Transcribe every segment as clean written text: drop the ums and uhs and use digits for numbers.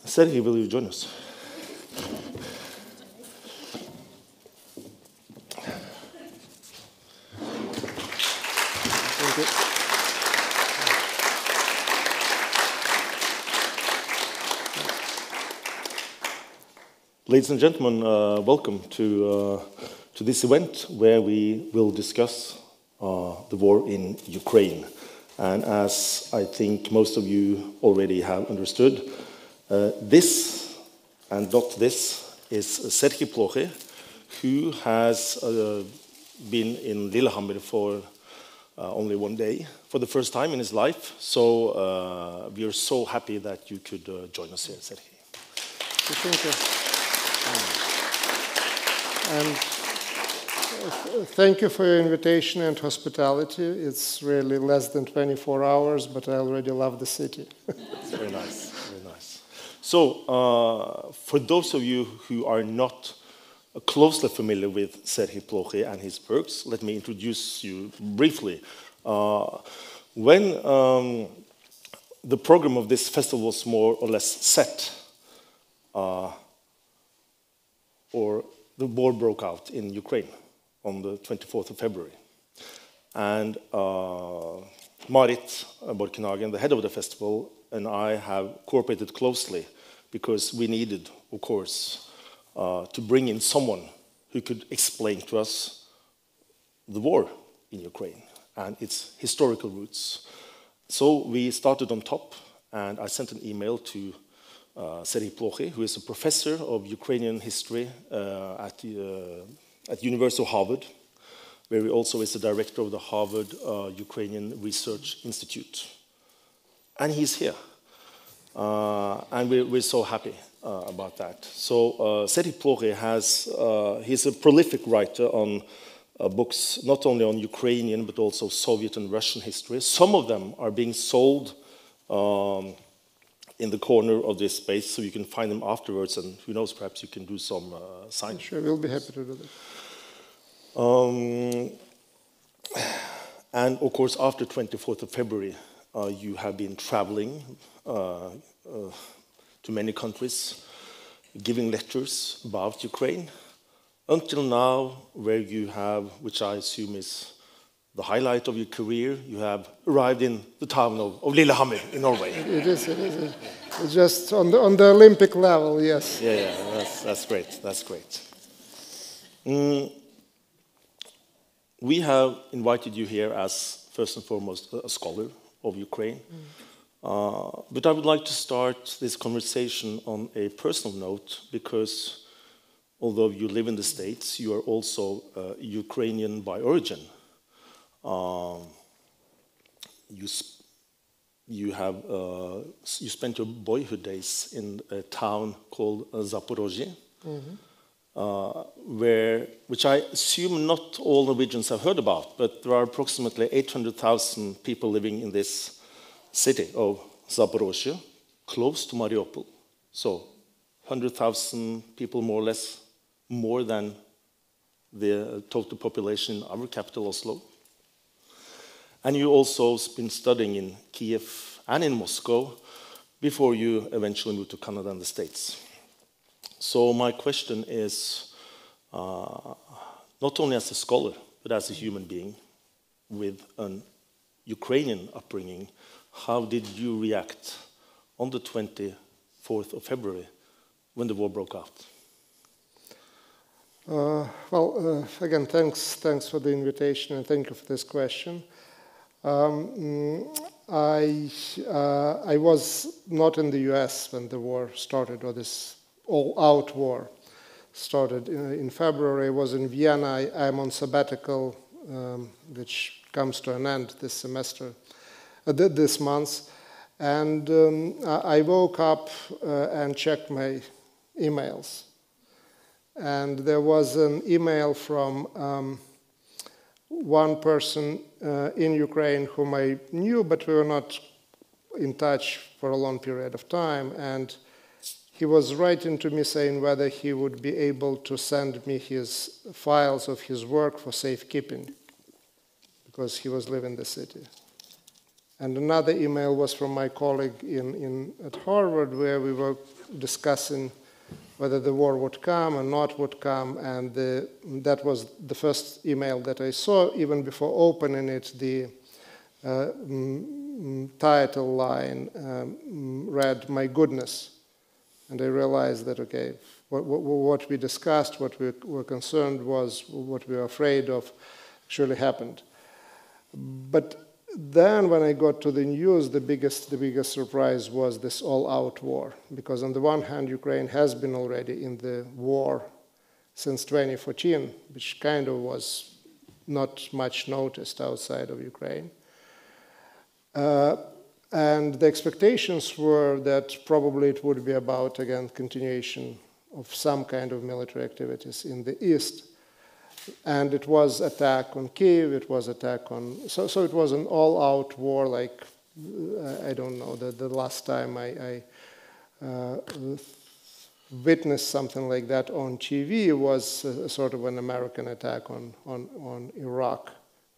Serhij, will you join us? Thank you. Ladies and gentlemen, welcome to this event where we will discuss the war in Ukraine. And as I think most of you already have understood, this and not this is Serhij Plokhij, who has been in Lillehammer for only one day for the first time in his life. So we are so happy that you could join us here, Serhij. Thank you. And thank you for your invitation and hospitality. It's really less than 24 hours, but I already love the city. It's very nice, very nice. So, for those of you who are not closely familiar with Serhij Plokhij and his works, let me introduce you briefly. When the program of this festival was more or less set, or the war broke out in Ukraine on the 24th of February. And Marit Borkenhagen, the head of the festival, and I have cooperated closely because we needed, of course, to bring in someone who could explain to us the war in Ukraine and its historical roots. So we started on top, and I sent an email to Serhij Plokhij, who is a professor of Ukrainian history at University of Harvard, where he also is the director of the Harvard Ukrainian Research Institute. And he's here. And we're so happy about that. So Serhij Plokhij he's a prolific writer on books not only on Ukrainian but also Soviet and Russian history. Some of them are being sold in the corner of this space, so you can find them afterwards, and who knows, perhaps you can do some signing. Sure, we'll be happy to do that. And of course, after 24th of February, you have been traveling to many countries, giving lectures about Ukraine, until now, where you have, which I assume is the highlight of your career, you have arrived in the town of Lillehammer in Norway. It is. It's just on the Olympic level, yes. Yeah, that's great. That's great. We have invited you here as, first and foremost, a scholar of Ukraine. But I would like to start this conversation on a personal note, because although you live in the States, you are also Ukrainian by origin. You spent your boyhood days in a town called Zaporozhye, which I assume not all Norwegians have heard about, but there are approximately 800,000 people living in this city of Zaporozhye, close to Mariupol. So 100,000 people, more or less, more than the total population in our capital, Oslo. And you also been studying in Kiev and in Moscow before you eventually moved to Canada and the States. So my question is, not only as a scholar, but as a human being with an Ukrainian upbringing, how did you react on the 24th of February when the war broke out? Again, thanks for the invitation, and thank you for this question. I was not in the US when the war started, or this all-out war started. In February, I was in Vienna. I'm on sabbatical, which comes to an end this semester, this month. And I woke up and checked my emails. And there was an email from one person in Ukraine whom I knew, but we were not in touch for a long period of time. And he was writing to me saying whether he would be able to send me his files of his work for safekeeping, because he was living in the city. And another email was from my colleague at Harvard, where we were discussing whether the war would come or not would come, and that was the first email that I saw. Even before opening it, the title line read, "My goodness." And I realized that, okay, what we discussed, what we were concerned was, what we were afraid of, actually happened. But then when I got to the news, the biggest surprise was this all-out war. Because on the one hand, Ukraine has been already in the war since 2014, which kind of was not much noticed outside of Ukraine. And the expectations were that probably it would be about, again, continuation of some kind of military activities in the east. And it was attack on Kyiv, it was attack on... So it was an all-out war, like, I don't know, the last time I witnessed something like that on TV was a sort of an American attack on Iraq,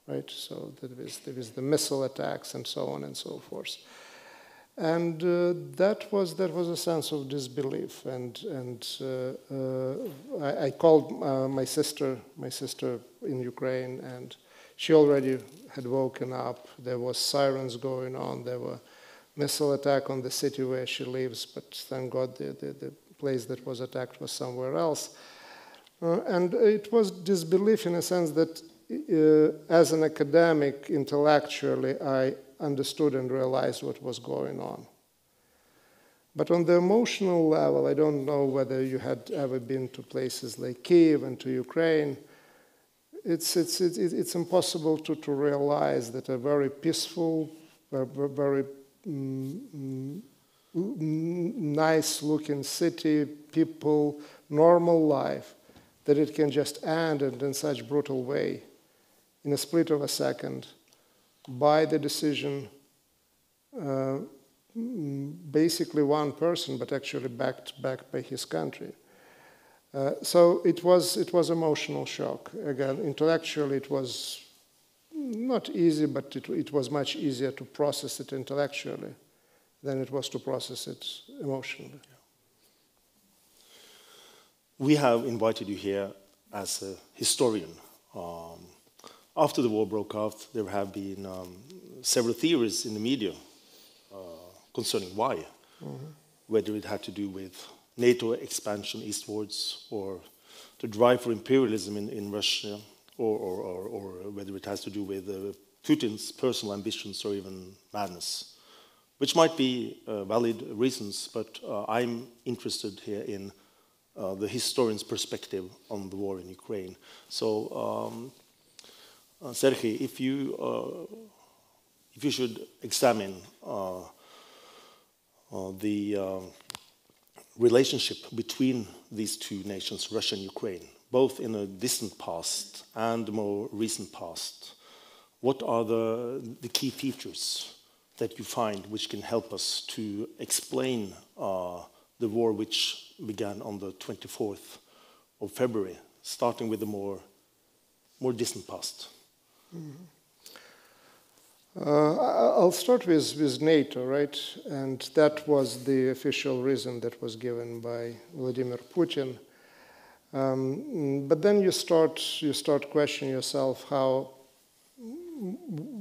right? So there was the missile attacks and so on and so forth. And that was a sense of disbelief, and I called my sister in Ukraine, and she already had woken up. There was sirens going on. There were missile attack on the city where she lives, but thank God the place that was attacked was somewhere else. And it was disbelief in a sense that as an academic, intellectually, I understood and realized what was going on. But on the emotional level, I don't know whether you had ever been to places like Kyiv and to Ukraine. It's impossible to realize that a very peaceful, very nice-looking city, people, normal life, that it can just end in such brutal way, in a split of a second, by the decision, basically one person, but actually backed by his country. So it was emotional shock. Again, intellectually it was not easy, but it was much easier to process it intellectually than it was to process it emotionally. We have invited you here as a historian. After the war broke out, there have been several theories in the media concerning why, whether it had to do with NATO expansion eastwards, or the drive for imperialism in Russia, or whether it has to do with Putin's personal ambitions or even madness, which might be valid reasons, but I'm interested here in the historian's perspective on the war in Ukraine. So, Serhij, if you should examine the relationship between these two nations, Russia and Ukraine, both in a distant past and more recent past, what are the key features that you find which can help us to explain the war which began on the 24th of February, starting with the more distant past? I'll start with NATO, right? And that was the official reason that was given by Vladimir Putin. But then you start questioning yourself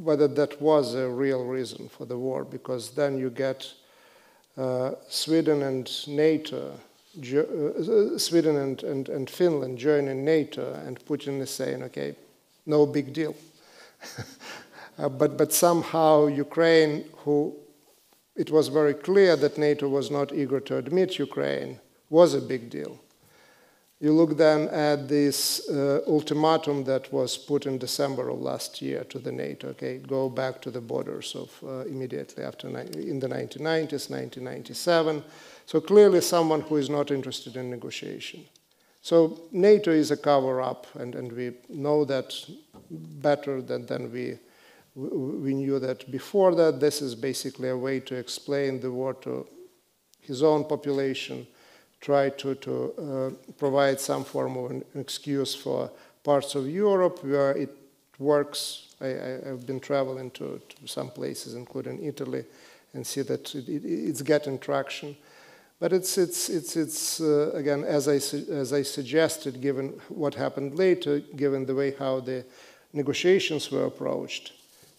whether that was a real reason for the war, because then you get Sweden and NATO, Sweden and Finland joining NATO, and Putin is saying, okay, no big deal. But somehow Ukraine, it was very clear that NATO was not eager to admit Ukraine, was a big deal. You look then at this ultimatum that was put in December of last year to the NATO, okay, go back to the borders of immediately after, in the 1990s, 1997. So clearly someone who is not interested in negotiation. So NATO is a cover-up, and we know that better than we knew that before that. This is basically a way to explain the war to his own population, try to provide some form of an excuse for parts of Europe where it works. I've been traveling to some places, including Italy, and see that it's getting traction. But it's again, as I suggested, given what happened later, given the way how the negotiations were approached,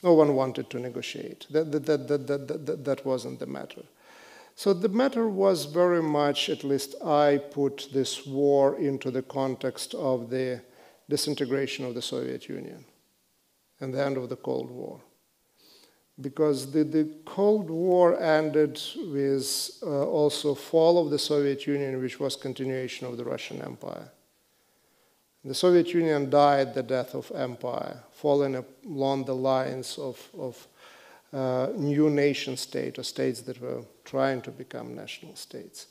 no one wanted to negotiate. That wasn't the matter. So the matter was very much, at least I put this war into the context of the disintegration of the Soviet Union and the end of the Cold War. Because the Cold War ended with also fall of the Soviet Union, which was continuation of the Russian Empire. The Soviet Union died the death of empire, falling along the lines of new nation state, or states that were trying to become national states.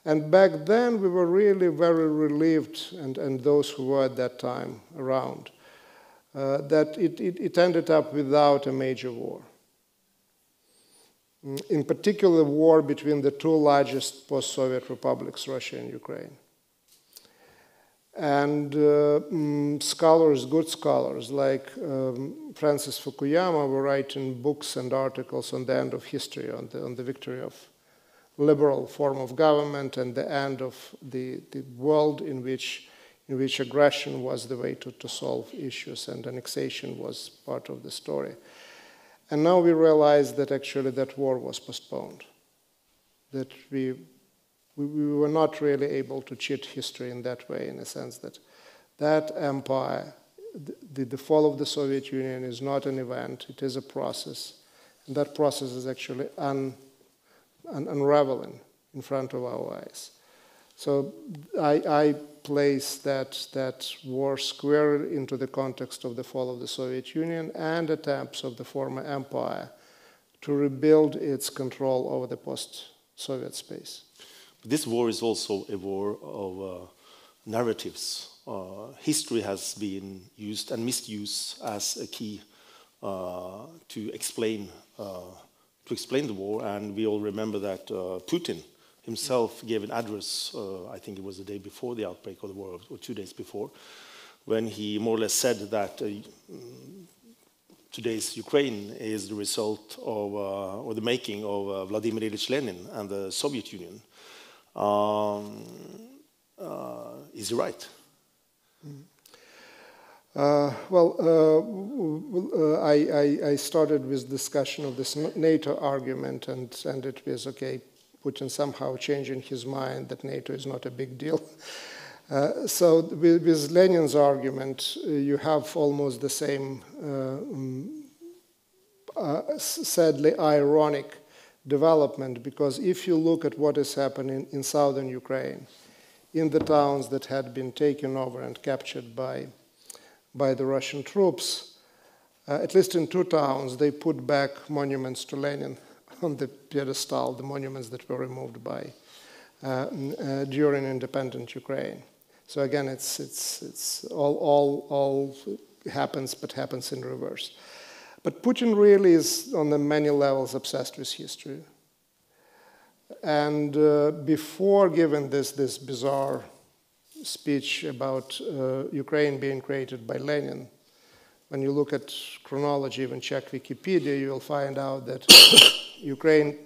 And back then, we were really very relieved, and those who were at that time around, that it ended up without a major war. In particular, the war between the two largest post-Soviet republics, Russia and Ukraine. And scholars, good scholars, like Francis Fukuyama, were writing books and articles on the end of history, on the victory of liberal form of government and the end of the world in which aggression was the way to solve issues, and annexation was part of the story. And now we realize that actually that war was postponed, that we were not really able to cheat history in that way, in a sense that that empire, the fall of the Soviet Union is not an event, it is a process. And that process is actually unraveling in front of our eyes. So I place that war squarely into the context of the fall of the Soviet Union and attempts of the former empire to rebuild its control over the post-Soviet space. This war is also a war of narratives. History has been used and misused as a key to explain the war, and we all remember that Putin himself gave an address, I think it was the day before the outbreak of the war, or 2 days before, when he more or less said that today's Ukraine is the result of, or the making of Vladimir Ilyich Lenin and the Soviet Union. Is he right? I started with discussion of this NATO argument, and it was okay, Putin somehow changing his mind that NATO is not a big deal. So with Lenin's argument, you have almost the same, sadly ironic development, because if you look at what is happening in southern Ukraine, in the towns that had been taken over and captured by the Russian troops, at least in 2 towns, they put back monuments to Lenin on the pedestal, the monuments that were removed during independent Ukraine. So again, it's all happens, but happens in reverse. But Putin really is, on the many levels, obsessed with history. And before giving this bizarre speech about Ukraine being created by Lenin, when you look at chronology, even check Wikipedia, you'll find out that Ukraine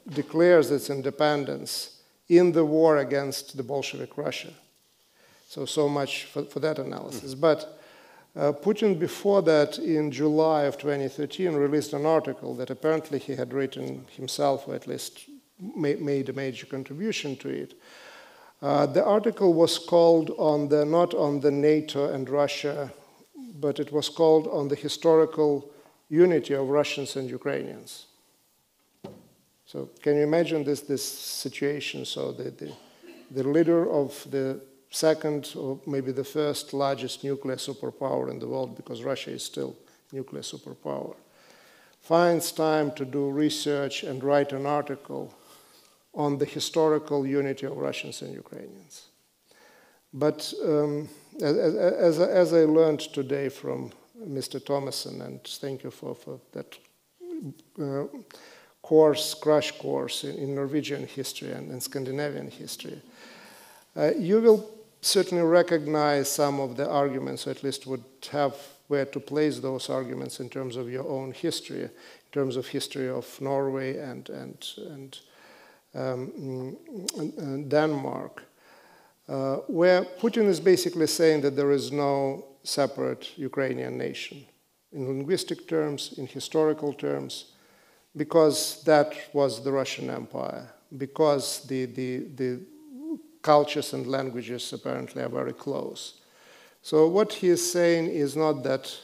declares its independence in the war against the Bolshevik Russia. So much for that analysis. But Putin, before that, in July of 2013, released an article that apparently he had written himself, or at least made a major contribution to it. The article was called not on the NATO and Russia, but it was called on the historical unity of Russians and Ukrainians. So can you imagine this situation? So the leader of the second, or maybe the first largest nuclear superpower in the world, because Russia is still a nuclear superpower, finds time to do research and write an article on the historical unity of Russians and Ukrainians. But as I learned today from Mr. Thomason, and thank you for that crash course in Norwegian history and Scandinavian history, you will certainly recognize some of the arguments, or at least would have where to place those arguments in terms of your own history, in terms of history of Norway and Denmark, where Putin is basically saying that there is no separate Ukrainian nation in linguistic terms, in historical terms, because that was the Russian Empire, because the cultures and languages apparently are very close. So what he is saying is not that,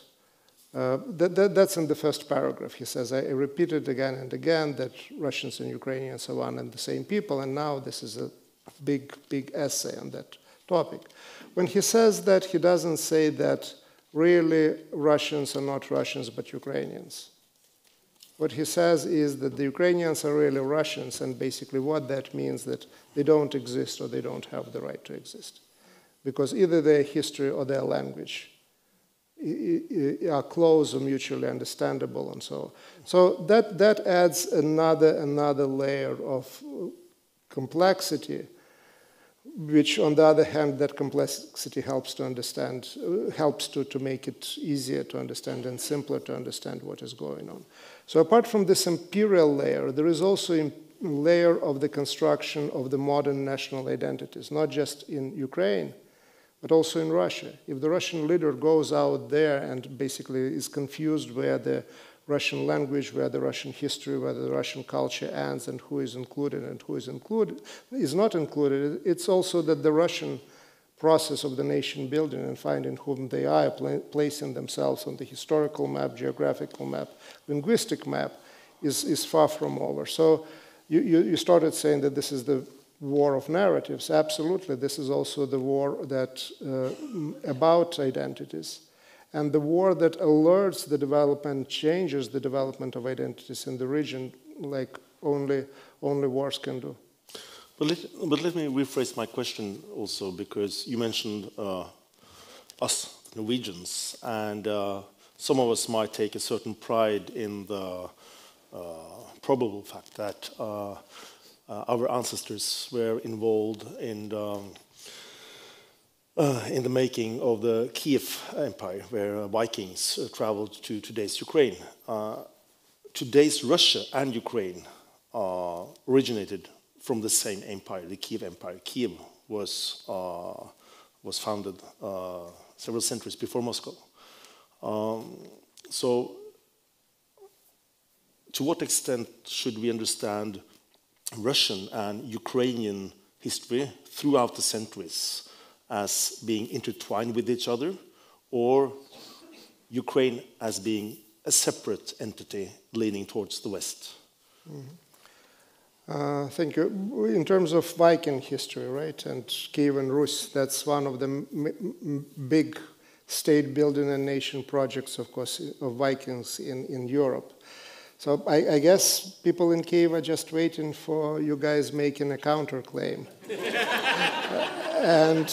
that's in the first paragraph. He says, I repeat it again and again, that Russians and Ukrainians are one and the same people, and now this is a big essay on that topic. When he says that, he doesn't say that really Russians are not Russians but Ukrainians. What he says is that the Ukrainians are really Russians, and basically what that means that they don't exist or they don't have the right to exist. Because either their history or their language are close or mutually understandable and so on. So that adds another layer of complexity, which on the other hand, that complexity helps to understand, helps to make it easier to understand and simpler to understand what is going on. So apart from this imperial layer, there is also a layer of the construction of the modern national identities, not just in Ukraine, but also in Russia. If the Russian leader goes out there and basically is confused where the Russian language, where the Russian history, where the Russian culture ends, and who is included and who is not included, it's also that the Russian process of the nation building and finding whom they are, placing themselves on the historical map, geographical map, linguistic map, is far from over. So you started saying that this is the war of narratives. Absolutely, this is also the war that about identities, and the war that alerts the development, changes the development of identities in the region, like only wars can do. But let me rephrase my question also, because you mentioned us Norwegians, and some of us might take a certain pride in the probable fact that our ancestors were involved in the making of the Kiev Empire, where Vikings traveled to today's Ukraine. Today's Russia and Ukraine originated from the same empire, the Kiev Empire. Kiev was founded several centuries before Moscow. So, to what extent should we understand Russian and Ukrainian history throughout the centuries as being intertwined with each other, or Ukraine as being a separate entity leaning towards the West? Mm-hmm. Thank you. In terms of Viking history, right, and Kievan Rus, that's one of the big state building and nation projects, of course, of Vikings in Europe. So I guess people in Kiev are just waiting for you guys making a counterclaim. And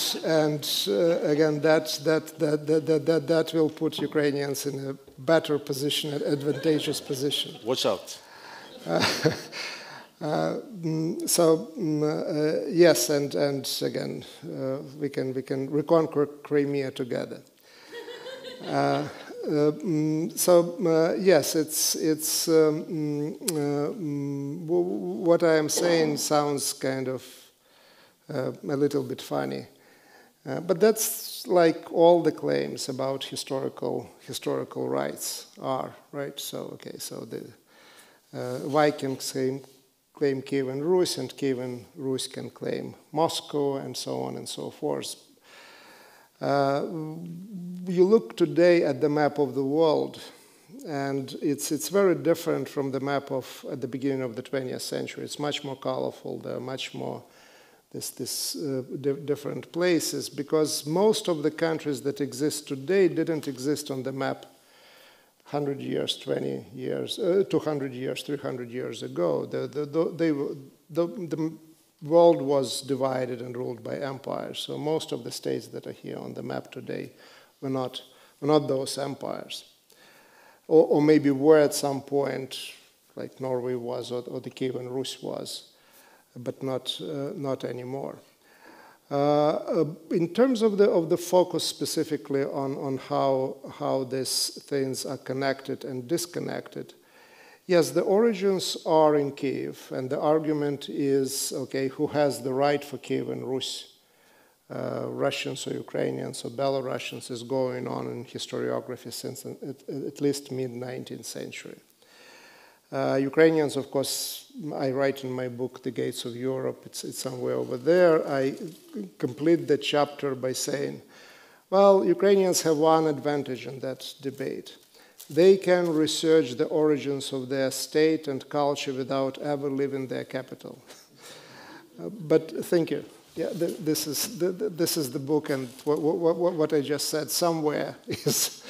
again, that will put Ukrainians in a better position, an advantageous position. Watch out. Yes, and again, we can reconquer Crimea together. Yes, it's what I am saying sounds kind of a little bit funny, but that's like all the claims about historical rights are, right? So okay, so the Vikings claim Kievan Rus, and Kievan Rus can claim Moscow, and so on and so forth. You look today at the map of the world, and it's very different from the map of at the beginning of the 20th century. It's much more colorful. There are much more different places, because most of the countries that exist today didn't exist on the map 100 years, 20 years, 200 years, 300 years ago. The world was divided and ruled by empires. So most of the states that are here on the map today were not those empires. Or maybe were at some point, like Norway was, or the Kievan Rus was, but not anymore. In terms of the focus specifically on how these things are connected and disconnected, Yes, the origins are in Kiev, and the argument is, okay, who has the right for Kiev and Rus? Russians or Ukrainians or Belarusians is going on in historiography since at least mid-19th century. Ukrainians, of course, I write in my book, The Gates of Europe, it's somewhere over there. I complete the chapter by saying, well, Ukrainians have one advantage in that debate. They can research the origins of their state and culture without ever leaving their capital. But thank you. Yeah, this is the book, and what I just said somewhere is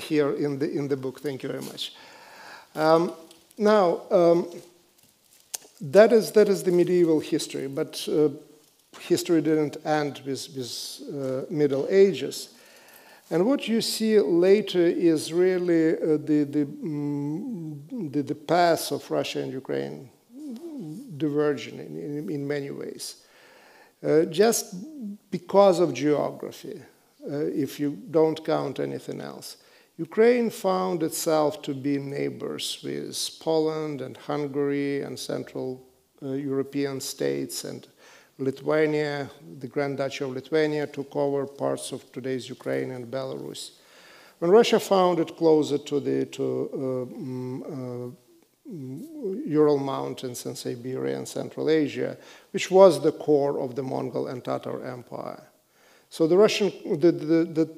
here in the book. Thank you very much. That is the medieval history, but history didn't end with Middle Ages. And what you see later is really the path of Russia and Ukraine diverging in many ways. Just because of geography, if you don't count anything else. Ukraine found itself to be neighbors with Poland and Hungary and Central European states, and Lithuania, the Grand Duchy of Lithuania, took over parts of today's Ukraine and Belarus. When Russia found it closer to the Ural Mountains and Siberia and Central Asia, which was the core of the Mongol and Tatar Empire. So the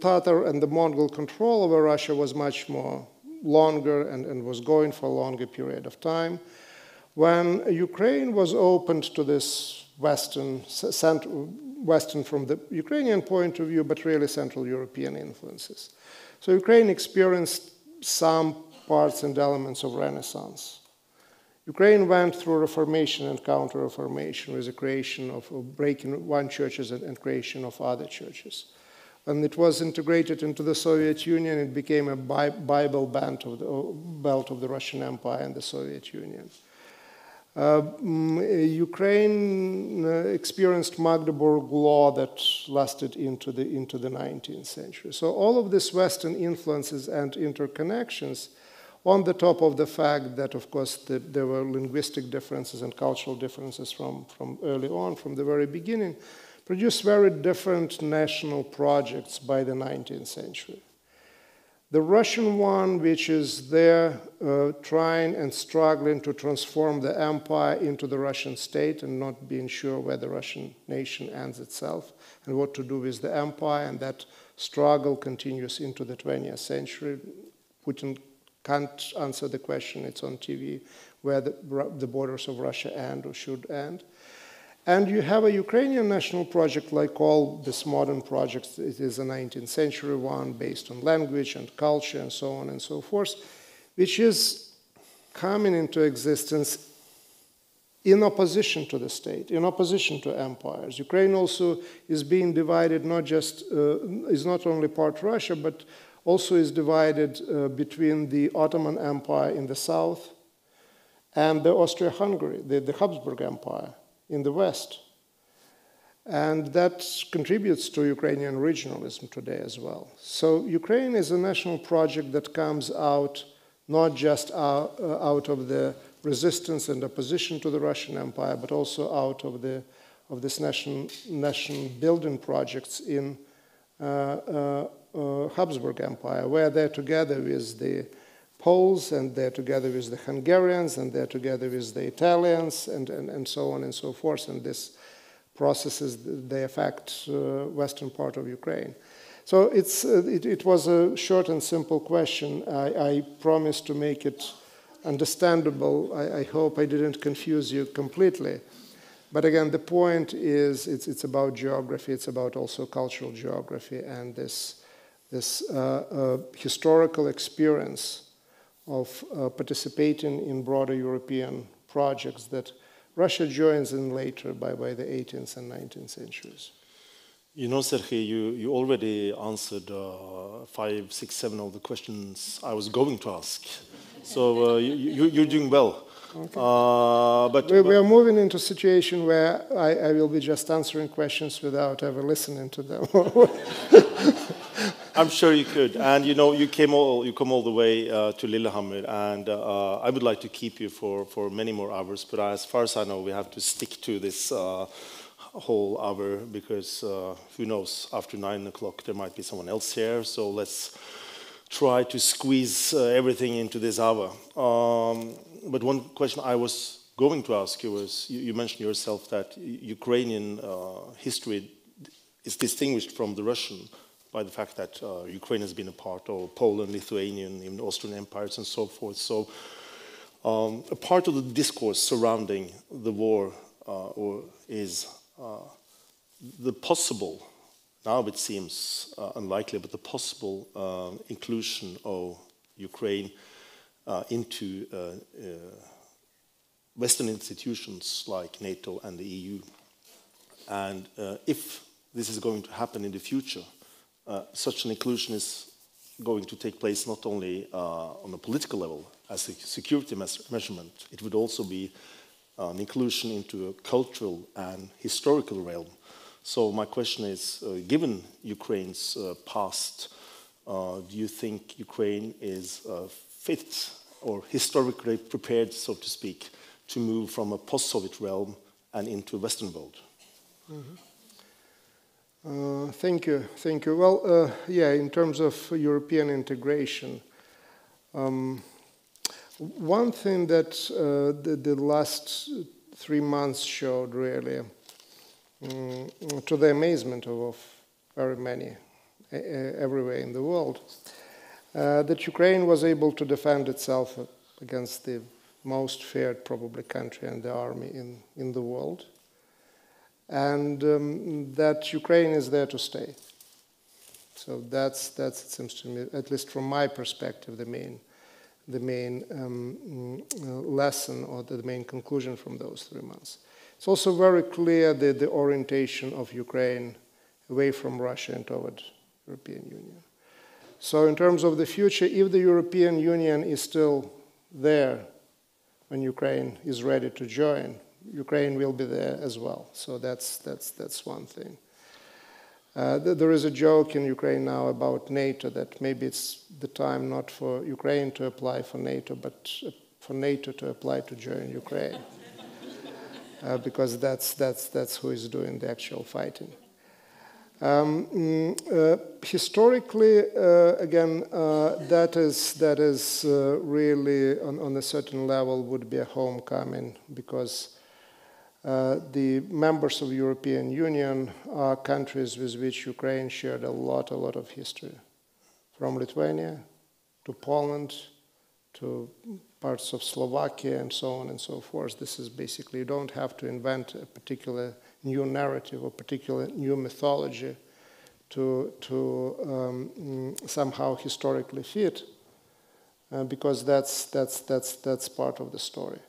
Tatar and the Mongol control over Russia was much more longer and was going for a longer period of time. When Ukraine was opened to this Western from the Ukrainian point of view, but really Central European influences. So Ukraine experienced some parts and elements of Renaissance. Ukraine went through Reformation and Counter-Reformation with the creation of breaking one churches and creation of other churches. When it was integrated into the Soviet Union, it became a Bible belt of the Russian Empire and the Soviet Union. Ukraine experienced Magdeburg Law that lasted into the 19th century. So all of these Western influences and interconnections, on the top of the fact that, of course, there were linguistic differences and cultural differences from early on, from the very beginning, produced very different national projects by the 19th century. The Russian one, which is there trying and struggling to transform the empire into the Russian state and not being sure where the Russian nation ends itself and what to do with the empire, and that struggle continues into the 20th century. Putin can't answer the question, it's on TV, where the borders of Russia end or should end. And you have a Ukrainian national project, like all these modern projects. It is a 19th century one based on language and culture and so on and so forth, which is coming into existence in opposition to the state, in opposition to empires. Ukraine also is being divided, is not only part Russia, but also is divided between the Ottoman Empire in the south and the Austria-Hungary, the Habsburg Empire in the west. And that contributes to Ukrainian regionalism today as well. So Ukraine is a national project that comes out not just out of the resistance and opposition to the Russian Empire, but also out of this national building projects in Habsburg Empire, where they're together with the Poles, and they're together with the Hungarians, and they're together with the Italians, and so on and so forth. And these processes, they affect western part of Ukraine. So it was a short and simple question. I promised to make it understandable. I hope I didn't confuse you completely. But again, the point is it's about geography. It's about also cultural geography and this historical experience of participating in broader European projects that Russia joins in later by the 18th and 19th centuries. You know, Serhij, you already answered 5, 6, 7 of the questions I was going to ask. So you're doing well. Okay. But we are moving into a situation where I will be just answering questions without ever listening to them. I'm sure you could. And you know, you come all the way to Lillehammer, and I would like to keep you for many more hours. But as far as I know, we have to stick to this whole hour because who knows? After 9 o'clock, there might be someone else here. So let's try to squeeze everything into this hour. But one question I was going to ask you was: you mentioned yourself that Ukrainian history is distinguished from the Russian by the fact that Ukraine has been a part of Poland, Lithuania, even Austrian empires and so forth. So a part of the discourse surrounding the war is the possible, now it seems unlikely, but the possible inclusion of Ukraine into Western institutions like NATO and the EU. And if this is going to happen in the future, such an inclusion is going to take place not only on a political level as a security measurement, it would also be an inclusion into a cultural and historical realm. So my question is, given Ukraine's past, do you think Ukraine is fit or historically prepared, so to speak, to move from a post-Soviet realm and into a Western world? Mm-hmm. Thank you. Well, yeah, in terms of European integration, one thing that the last 3 months showed really, to the amazement of very many everywhere in the world, that Ukraine was able to defend itself against the most feared probably country and the army in the world. And that Ukraine is there to stay. So that's it seems to me, at least from my perspective, the main lesson or the main conclusion from those 3 months. It's also very clear the orientation of Ukraine away from Russia and toward European Union. So in terms of the future, if the European Union is still there when Ukraine is ready to join, Ukraine will be there as well. So that's one thing. There is a joke in Ukraine now about NATO that maybe it's the time not for Ukraine to apply for NATO, but for NATO to apply to join Ukraine, because that's who is doing the actual fighting. Historically, again, that is really on a certain level would be a homecoming, because the members of the European Union are countries with which Ukraine shared a lot of history, from Lithuania to Poland to parts of Slovakia and so on and so forth. This is basically, you don't have to invent a particular new narrative or particular new mythology to somehow historically fit, because that's part of the story.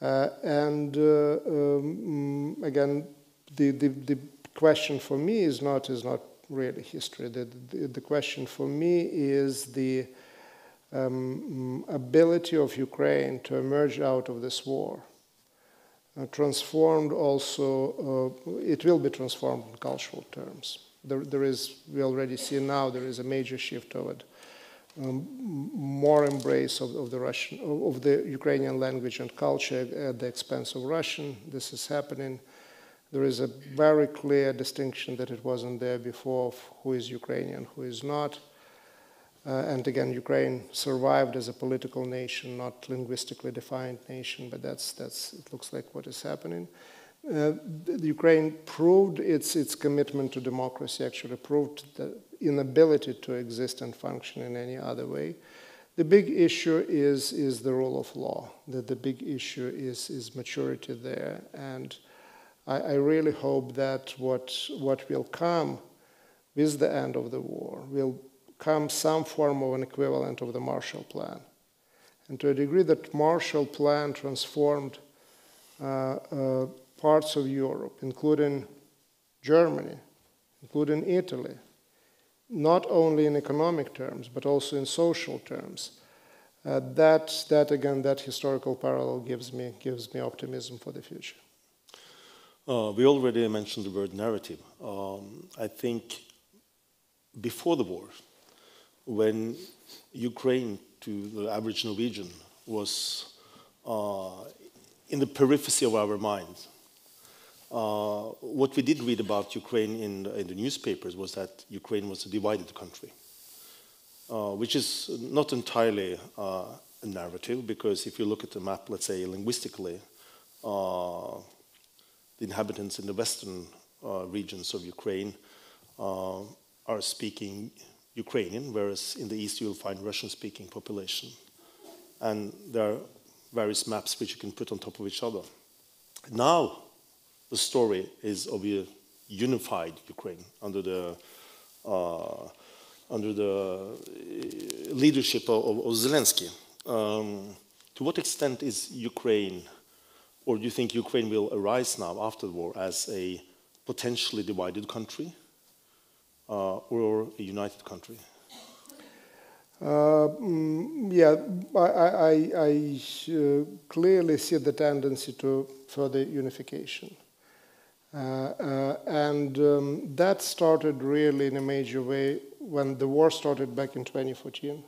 Again, the question for me is not really history. The question for me is the ability of Ukraine to emerge out of this war. Transformed also, it will be transformed in cultural terms. We already see now there is a major shift toward more embrace of the Ukrainian language and culture at the expense of Russian. This is happening. There is a very clear distinction that it wasn't there before of who is Ukrainian, who is not. And again, Ukraine survived as a political nation, not linguistically defined nation, but it looks like what is happening. Ukraine proved its commitment to democracy, actually proved the inability to exist and function in any other way. The big issue is the rule of law. The big issue is maturity there. And I really hope that what will come with the end of the war will come some form of an equivalent of the Marshall Plan. And to a degree that Marshall Plan transformed parts of Europe, including Germany, including Italy, not only in economic terms, but also in social terms. That historical parallel gives me optimism for the future. We already mentioned the word narrative. I think before the war, when Ukraine, to the average Norwegian, was in the periphery of our minds. What we did read about Ukraine in the newspapers was that Ukraine was a divided country, which is not entirely a narrative, because if you look at the map, let's say linguistically, the inhabitants in the western regions of Ukraine are speaking Ukrainian, whereas in the east you'll find Russian-speaking population. And there are various maps which you can put on top of each other. Now, the story is of a unified Ukraine under the leadership of Zelensky. To what extent is Ukraine, or do you think Ukraine will arise now after the war as a potentially divided country or a united country? Yeah, I clearly see the tendency to further unification. That started really in a major way when the war started back in 2014.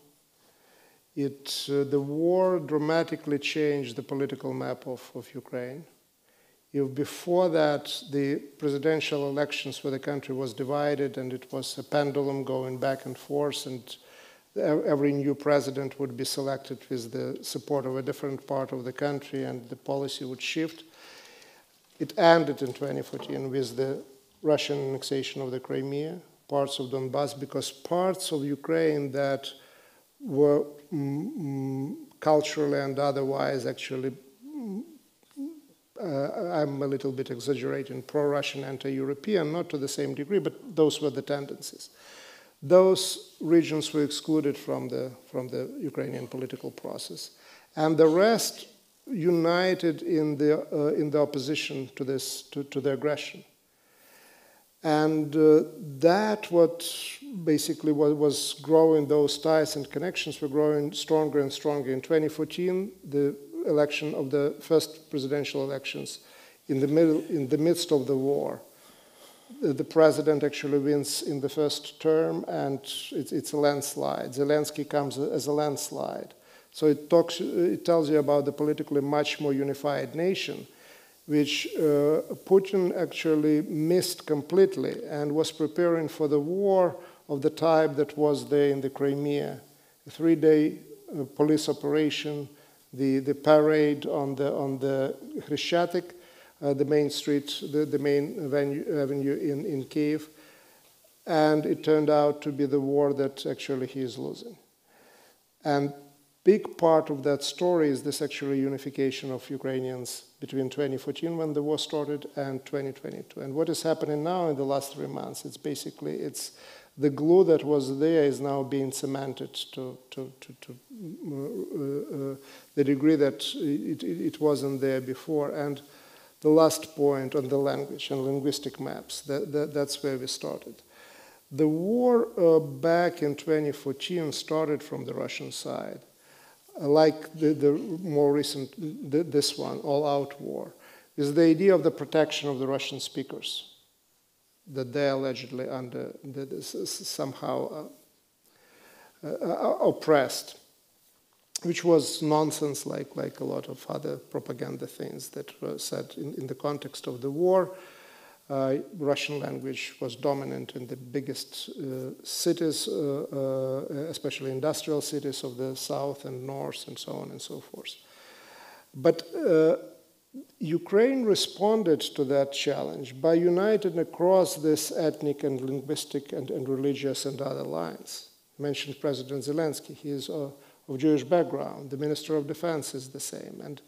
The war dramatically changed the political map of Ukraine. If before that, the presidential elections for the country was divided and it was a pendulum going back and forth, and every new president would be selected with the support of a different part of the country and the policy would shift. It ended in 2014 with the Russian annexation of the Crimea, parts of Donbass, because parts of Ukraine that were culturally and otherwise actually, I'm a little bit exaggerating, pro-Russian, anti-European, not to the same degree, but those were the tendencies. Those regions were excluded from the Ukrainian political process, and the rest united in the opposition to the aggression. And that what basically was growing, those ties and connections were growing stronger and stronger. In 2014, the election of the first presidential elections in the midst of the war, the president actually wins in the first term, and it's a landslide. Zelensky comes as a landslide. So it tells you about the politically much more unified nation, which Putin actually missed completely and was preparing for the war of the type that was there in the Crimea. A 3-day police operation, the parade on the Hryshchatyk, the main street, the main avenue in Kiev, and it turned out to be the war that actually he is losing. And big part of that story is this actually unification of Ukrainians between 2014 when the war started and 2022. And what is happening now in the last 3 months, it's the glue that was there is now being cemented to the degree that it wasn't there before. And the last point on the language and linguistic maps, that's where we started. The war back in 2014 started from the Russian side, like the more recent, this one, all-out war, is the idea of the protection of the Russian speakers, that they are allegedly somehow oppressed, which was nonsense, like a lot of other propaganda things that were said in the context of the war. Russian language was dominant in the biggest cities, especially industrial cities of the south and north, and so on and so forth. But Ukraine responded to that challenge by uniting across this ethnic and linguistic and religious and other lines. I mentioned President Zelensky. He is of Jewish background. The Minister of Defense is the same. And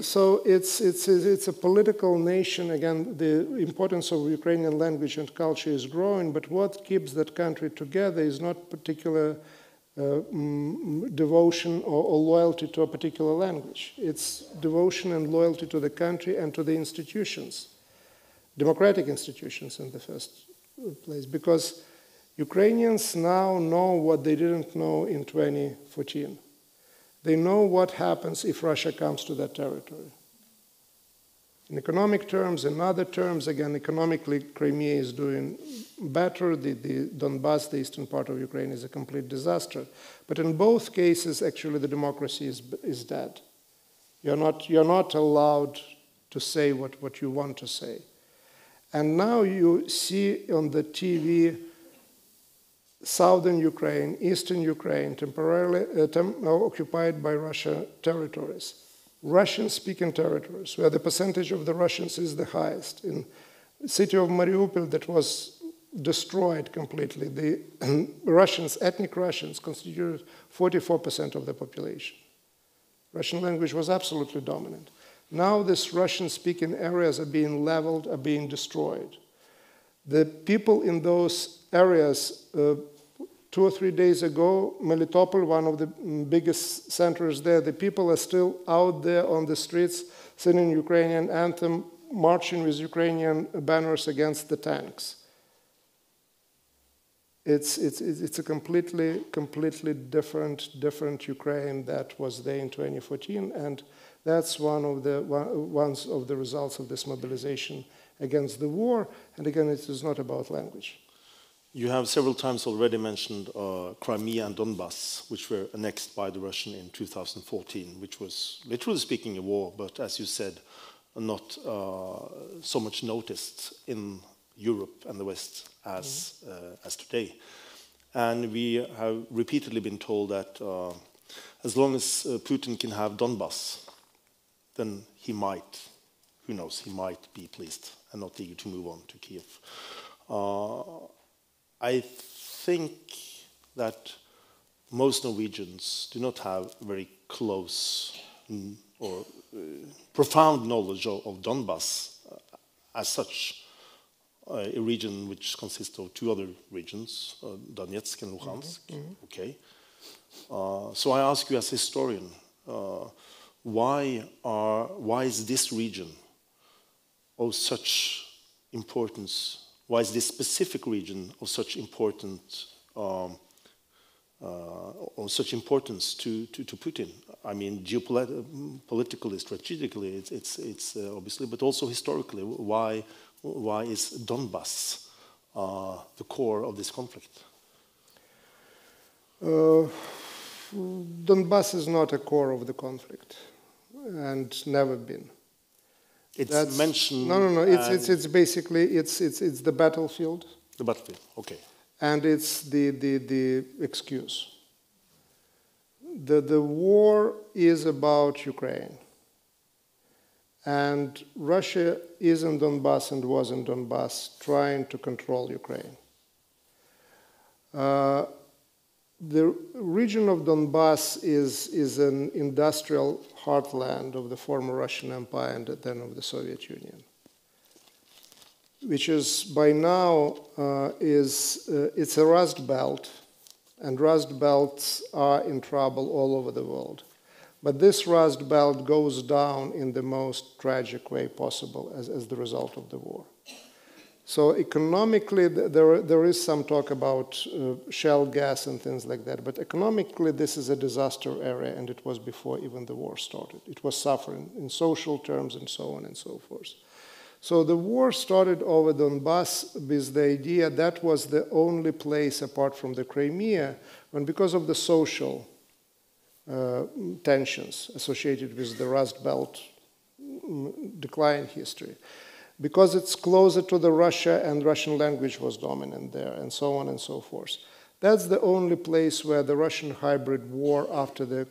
so it's a political nation. Again, the importance of Ukrainian language and culture is growing, but what keeps that country together is not particular devotion or loyalty to a particular language. It's devotion and loyalty to the country and to the institutions, democratic institutions in the first place, because Ukrainians now know what they didn't know in 2014. They know what happens if Russia comes to that territory. In economic terms, in other terms, again, economically, Crimea is doing better. The Donbass, the eastern part of Ukraine, is a complete disaster. But in both cases, actually, the democracy is dead. You're not allowed to say what you want to say. And now you see on the TV southern Ukraine, eastern Ukraine, temporarily occupied by Russia territories, Russian-speaking territories, where the percentage of the Russians is the highest. In the city of Mariupol that was destroyed completely, the Russians, ethnic Russians, constituted 44% of the population. Russian language was absolutely dominant. Now these Russian-speaking areas are being leveled, are being destroyed. The people in those areas, 2 or 3 days ago, Melitopol, one of the biggest centers there, the people are still out there on the streets singing Ukrainian anthem, marching with Ukrainian banners against the tanks. It's a completely different Ukraine that was there in 2014, and that's one of the results of this mobilization against the war. And again, it is not about language. You have several times already mentioned Crimea and Donbass, which were annexed by the Russians in 2014, which was, literally speaking, a war, but as you said, not so much noticed in Europe and the West as today. And we have repeatedly been told that as long as Putin can have Donbass, then he might, who knows, he might be pleased and not eager to move on to Kiev. I think that most Norwegians do not have very close or profound knowledge of Donbass as such, a region which consists of 2 other regions, Donetsk and Luhansk. Okay. So I ask you as a historian, why is this region of such importance? Why is this specific region of such importance to Putin? I mean, geopolitically, strategically, it's obviously, but also historically, why is Donbass the core of this conflict? Donbass is not a core of the conflict, and never been. It's mentioned. No. It's basically it's the battlefield. The battlefield. Okay. And it's the excuse. The war is about Ukraine, and Russia is in Donbass and was in Donbass trying to control Ukraine. The region of Donbass is an industrial heartland of the former Russian Empire and then of the Soviet Union, which is by now it's a rust belt, and rust belts are in trouble all over the world. But this rust belt goes down in the most tragic way possible as the result of the war. So economically, there is some talk about shale gas and things like that, but economically this is a disaster area, and it was before even the war started. It was suffering in social terms and so on and so forth. So the war started over Donbass with the idea that was the only place apart from the Crimea, when because of the social tensions associated with the Rust Belt decline history, because it's closer to the Russia and Russian language was dominant there, and so on and so forth. That's the only place where the Russian hybrid war after the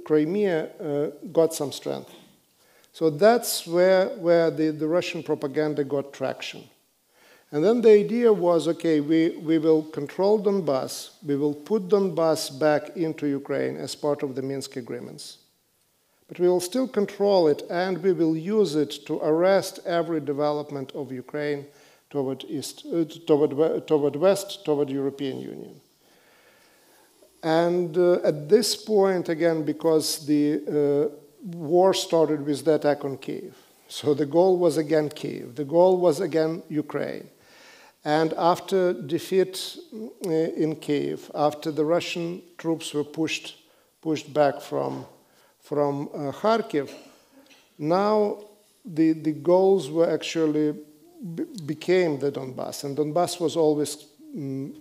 Crimea got some strength. So that's where the Russian propaganda got traction. And then the idea was, okay, we will control Donbass, we will put Donbass back into Ukraine as part of the Minsk agreements. But we will still control it, and we will use it to arrest every development of Ukraine toward West, toward European Union. And at this point, again, because the war started with the attack on Kiev, so the goal was again Kiev, the goal was again Ukraine. And after defeat in Kiev, after the Russian troops were pushed back from Kharkiv, now the goals were actually became the Donbass, and Donbass was always,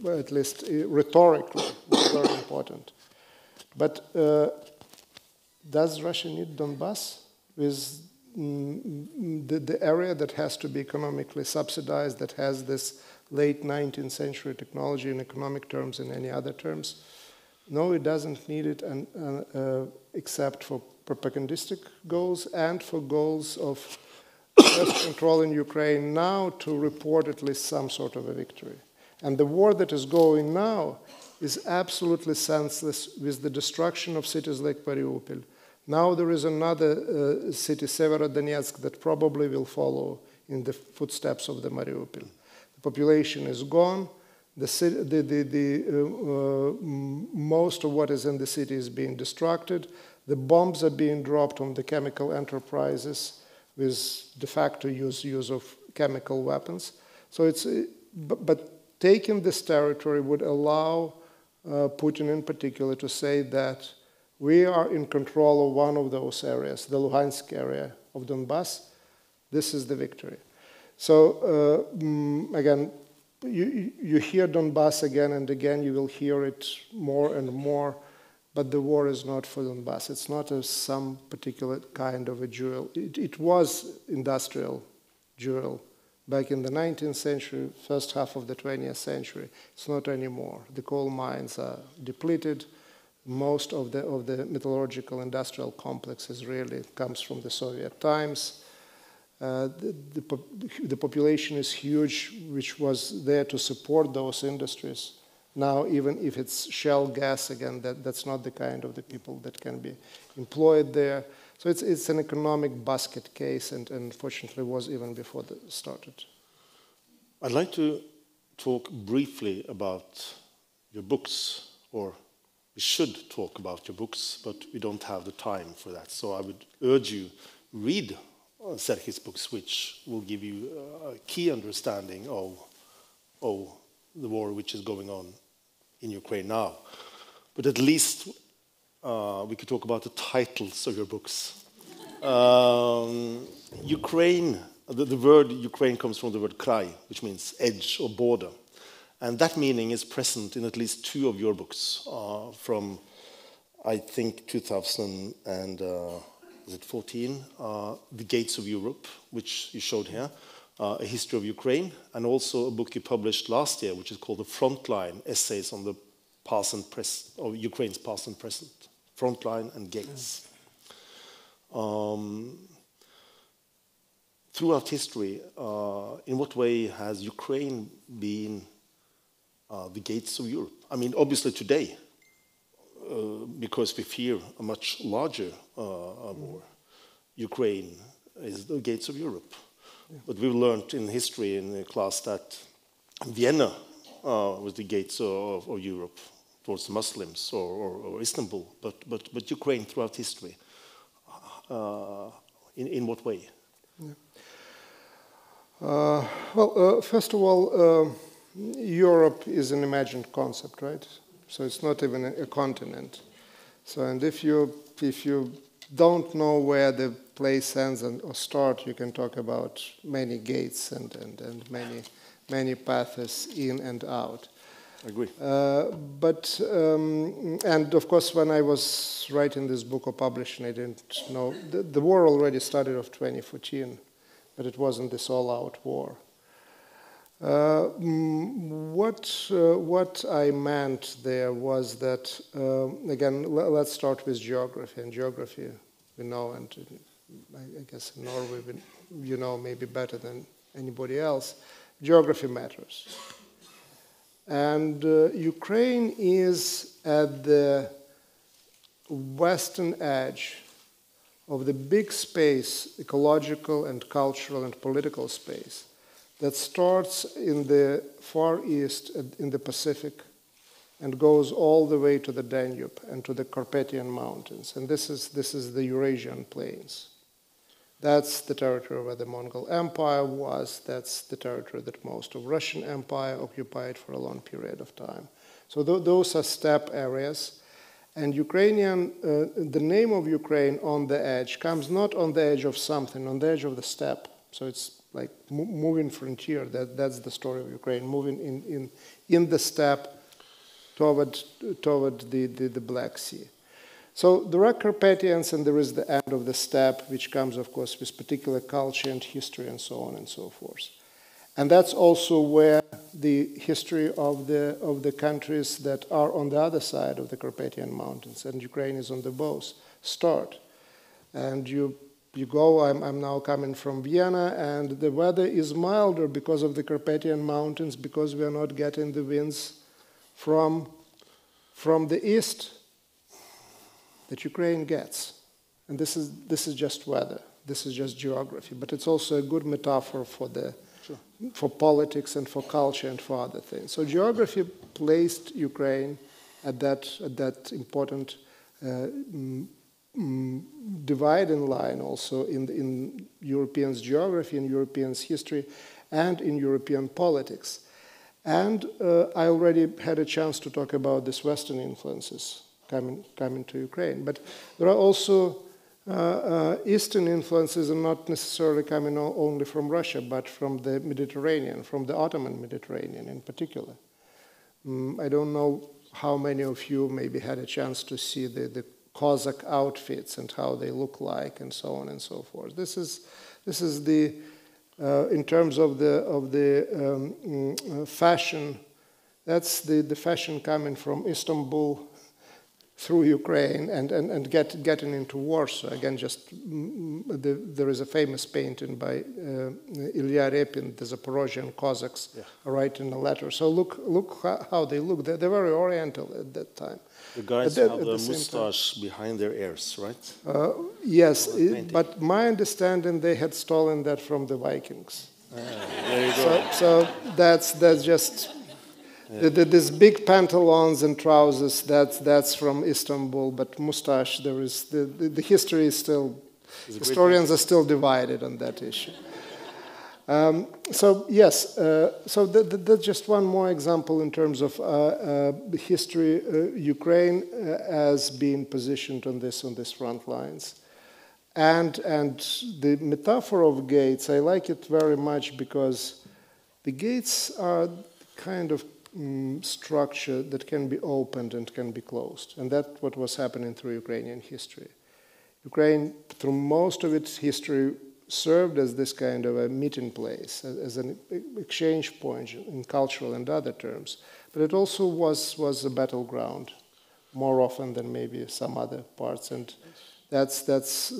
at least rhetorically, very important. But does Russia need Donbass with the area that has to be economically subsidized, that has this late 19th century technology in economic terms and any other terms? No, it doesn't need it, except for propagandistic goals and for goals of first control in Ukraine now to report at least some sort of a victory. And the war that is going now is absolutely senseless with the destruction of cities like Mariupol. Now there is another city, Severodonetsk, that probably will follow in the footsteps of the Mariupol. The population is gone. Most of what is in the city is being destructed. The bombs are being dropped on the chemical enterprises with de facto use of chemical weapons. So but taking this territory would allow Putin in particular to say that we are in control of one of those areas, the Luhansk area of Donbass. This is the victory. So again, you hear Donbass again and again, you will hear it more and more, but the war is not for Donbass. It's not some particular kind of a jewel. It was industrial jewel back in the 19th century, first half of the 20th century. It's not anymore. The coal mines are depleted. Most of the metallurgical industrial complexes really comes from the Soviet times. The population is huge, which was there to support those industries. Now, even if it's shale gas, again, that's not the kind of the people that can be employed there. So it's an economic basket case, and unfortunately was even before it started. I'd like to talk briefly about your books, or we should talk about your books, but we don't have the time for that. So I would urge you, read Serhij's books, which will give you a key understanding of the war which is going on in Ukraine now. But at least we could talk about the titles of your books. Ukraine, the word Ukraine comes from the word kraj, which means edge or border. And that meaning is present in at least two of your books from, I think, 2014, The Gates of Europe, which you showed here, A History of Ukraine, and also a book you published last year, which is called The Frontline, Essays on the Past and Present, of Ukraine's Past and Present, Frontline and Gates. Throughout history, in what way has Ukraine been the gates of Europe? I mean, obviously today, because we fear a much larger war, Ukraine is the gates of Europe. Yeah. But we've learned in history in the class that Vienna was the gates of Europe towards the Muslims, or Istanbul, but Ukraine throughout history. In what way? Yeah. First of all, Europe is an imagined concept, right? So it's not even a continent. So, and if you don't know where the place ends or start, you can talk about many gates and many paths in and out. I agree. And of course, when I was writing this book or publishing, I didn't know the war already started of 2014, but it wasn't this all-out war. What I meant there was that, again, let's start with geography. And geography, we know, and I guess in Norway, you know maybe better than anybody else, geography matters. And Ukraine is at the western edge of the big space, ecological and cultural and political space, that starts in the Far East, in the Pacific, and goes all the way to the Danube and to the Carpathian Mountains. And this is the Eurasian plains. That's the territory where the Mongol Empire was. That's the territory that most of Russian Empire occupied for a long period of time. So those are steppe areas. And Ukrainian, the name of Ukraine on the edge comes not on the edge of something, on the edge of the steppe. So it's like moving frontier. That's the story of Ukraine, moving in the steppe toward the Black Sea. So there are Carpathians, and there is the end of the steppe, which comes, of course, with particular culture and history and so on and so forth. And that's also where the history of the countries that are on the other side of the Carpathian Mountains, and Ukraine is on the both, start. And you go, I'm now coming from Vienna, and the weather is milder because of the Carpathian Mountains, because we are not getting the winds from the east that Ukraine gets. And this is just weather, this is just geography, but it's also a good metaphor for politics and for culture and for other things. So geography placed Ukraine at that important dividing line also in Europeans' geography, in Europeans' history, and in European politics. And I already had a chance to talk about these Western influences coming to Ukraine. But there are also Eastern influences, and not necessarily coming only from Russia, but from the Mediterranean, from the Ottoman Mediterranean in particular. I don't know how many of you maybe had a chance to see the Cossack outfits and how they look like, and so on and so forth. This is the in terms of the fashion. That's the fashion coming from Istanbul through Ukraine and getting into Warsaw. Again, there is a famous painting by Ilya Repin, the Zaporozhian Cossacks, writing a letter. So look how they look. They're very oriental at that time. The guys have the moustache behind their ears, right? Yes, but my understanding, they had stolen that from the Vikings. There you go. So that's just... These big pantaloons and trousers, that's from Istanbul, but mustache, there is the history is still, historians are still divided on that issue. So yes, so that's just one more example in terms of history. Ukraine as being positioned on this front lines, and the metaphor of gates, I like it very much because the gates are kind of structure that can be opened and can be closed. And that's what was happening through Ukrainian history. Ukraine, through most of its history, served as this kind of a meeting place, as an exchange point in cultural and other terms. But it also was a battleground, more often than maybe some other parts. And that's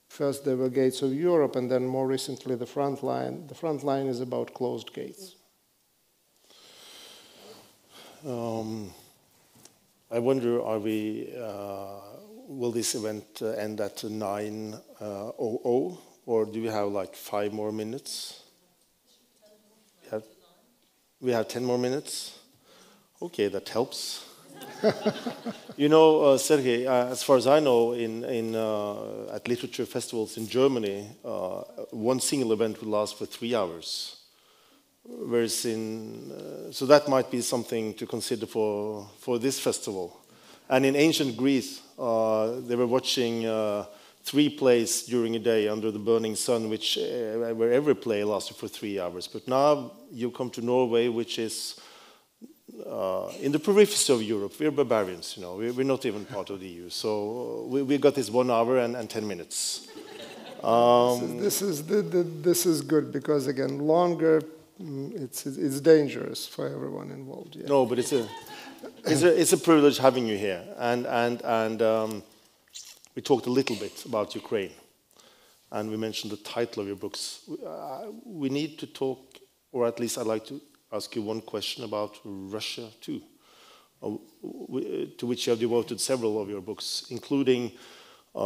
first there were gates of Europe, and then more recently the front line. The front line is about closed gates. I wonder, will this event end at 9:00, or do we have like 5 more minutes? We have 10 more minutes? Okay, that helps. You know, Serhij, as far as I know, at literature festivals in Germany, one single event will last for 3 hours. Whereas so that might be something to consider for this festival. And in ancient Greece, they were watching 3 plays during a day under the burning sun, where every play lasted for 3 hours. But now you come to Norway, which is in the periphery of Europe. We're barbarians, you know. We're not even part of the EU. So we got this 1 hour and 10 minutes. This is good because, again, longer. It's dangerous for everyone involved. Yeah. No, but it's a privilege having you here, and we talked a little bit about Ukraine, and we mentioned the title of your books. We need to talk, or at least I'd like to ask you one question about Russia too, to which you have devoted several of your books, including the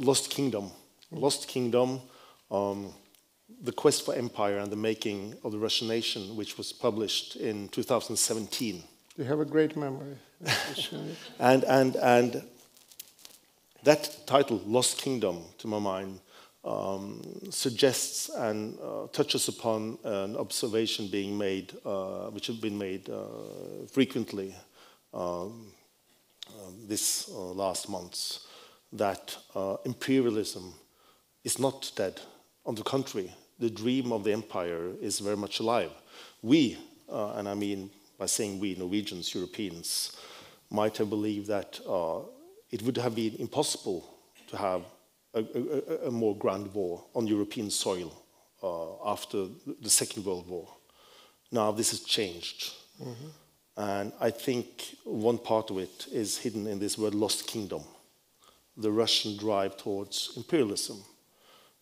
Lost Kingdom. Lost Kingdom. The Quest for Empire and the Making of the Russian Nation, which was published in 2017. You have a great memory. and that title, Lost Kingdom, to my mind, suggests and touches upon an observation being made, which has been made frequently this last months, that imperialism is not dead. On the contrary, the dream of the empire is very much alive. We, and I mean by saying we, Norwegians, Europeans, might have believed that it would have been impossible to have a more grand war on European soil after the Second World War. Now this has changed. Mm-hmm. And I think one part of it is hidden in this word lost kingdom, the Russian drive towards imperialism.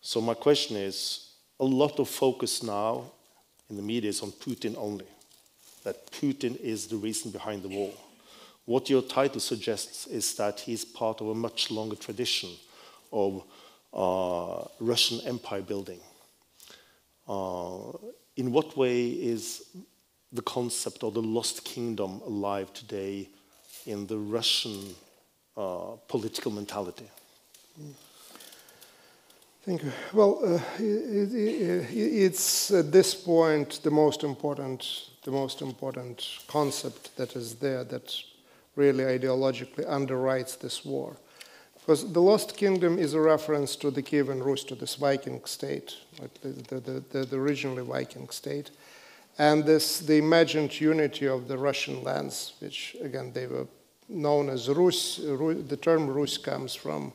So my question is, a lot of focus now in the media is on Putin only, that Putin is the reason behind the war. What your title suggests is that he's part of a much longer tradition of Russian empire building. In what way is the concept of the lost kingdom alive today in the Russian political mentality? Thank you. Well, it's at this point the most important concept that is there that really ideologically underwrites this war. Because the Lost Kingdom is a reference to the Kievan Rus, to this Viking state, like the originally Viking state, and the imagined unity of the Russian lands, which again they were known as Rus. The term Rus comes from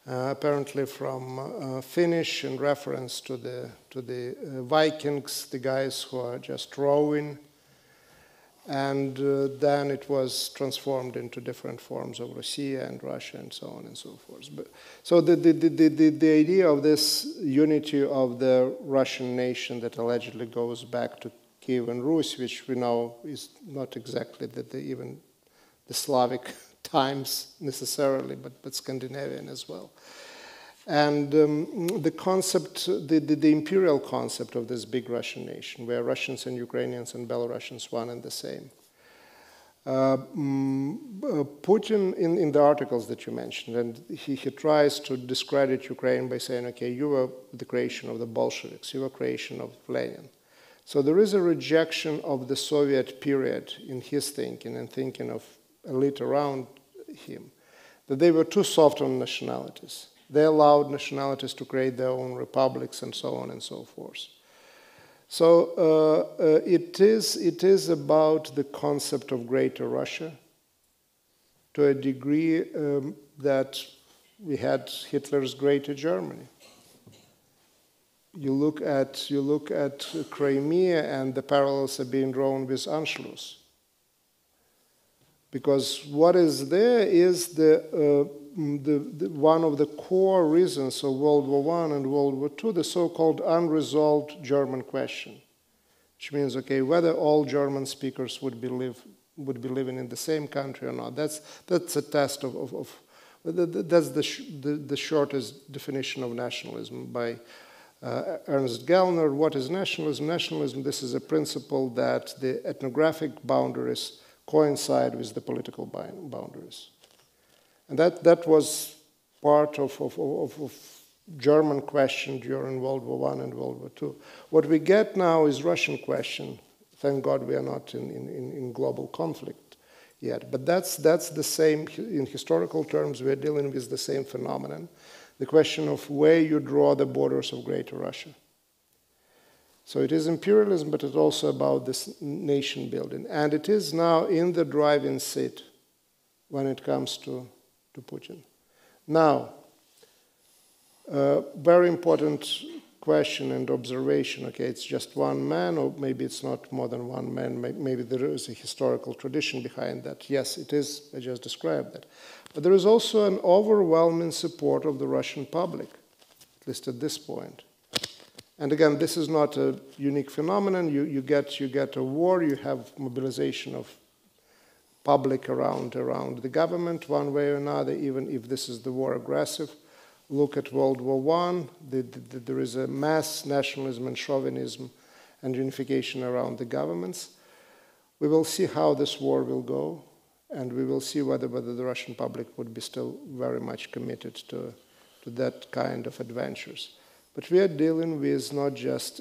apparently from Finnish in reference to the Vikings, the guys who are just rowing. And then it was transformed into different forms of Russia and Russia and so on and so forth. So the idea of this unity of the Russian nation that allegedly goes back to Kievan Rus, which we know is not exactly even the Slavic times necessarily, but Scandinavian as well. And the concept, the imperial concept of this big Russian nation, where Russians and Ukrainians and Belarusians one and the same. Putin, in the articles that you mentioned, and he tries to discredit Ukraine by saying, okay, you were the creation of the Bolsheviks, you were creation of Lenin. So there is a rejection of the Soviet period in his thinking and thinking of elite around him, that they were too soft on nationalities. They allowed nationalities to create their own republics and so on and so forth. So it is about the concept of Greater Russia to a degree that we had Hitler's Greater Germany. You look at Crimea, and the parallels are being drawn with Anschluss. Because what is there is the one of the core reasons of World War I and World War II, the so-called unresolved German question, which means, okay, whether all German speakers would be living in the same country or not. That's a test that's the shortest definition of nationalism by Ernst Gellner. What is nationalism? Nationalism, this is a principle that the ethnographic boundaries coincide with the political boundaries. And that was part of German question during World War I and World War II. What we get now is Russian question. Thank God we are not in global conflict yet. But that's the same, in historical terms, we're dealing with the same phenomenon. The question of where you draw the borders of Greater Russia. So it is imperialism, but it's also about this nation building. And it is now in the driving seat when it comes to Putin. Now, very important question and observation. Okay, it's just one man, or maybe it's not more than one man. Maybe there is a historical tradition behind that. Yes, it is. I just described that. But there is also an overwhelming support of the Russian public, at least at this point. And again, this is not a unique phenomenon. You get a war, you have mobilization of public around the government one way or another, even if this is the war aggressive. Look at World War I. There is a mass nationalism and chauvinism and unification around the governments. We will see how this war will go, and we will see whether the Russian public would be still very much committed to that kind of adventures. But we are dealing with not just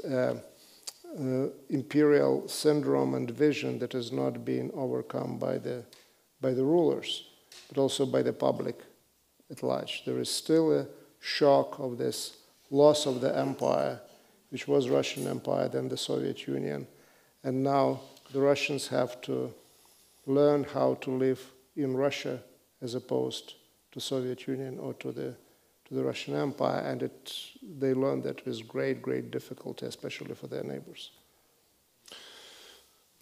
imperial syndrome and vision that is not being overcome by the by the rulers, but also by the public at large. There is still a shock of this loss of the empire, which was Russian Empire, then the Soviet Union, and now the Russians have to learn how to live in Russia as opposed to Soviet Union or to the Russian Empire, and they learned that with great difficulty, especially for their neighbors.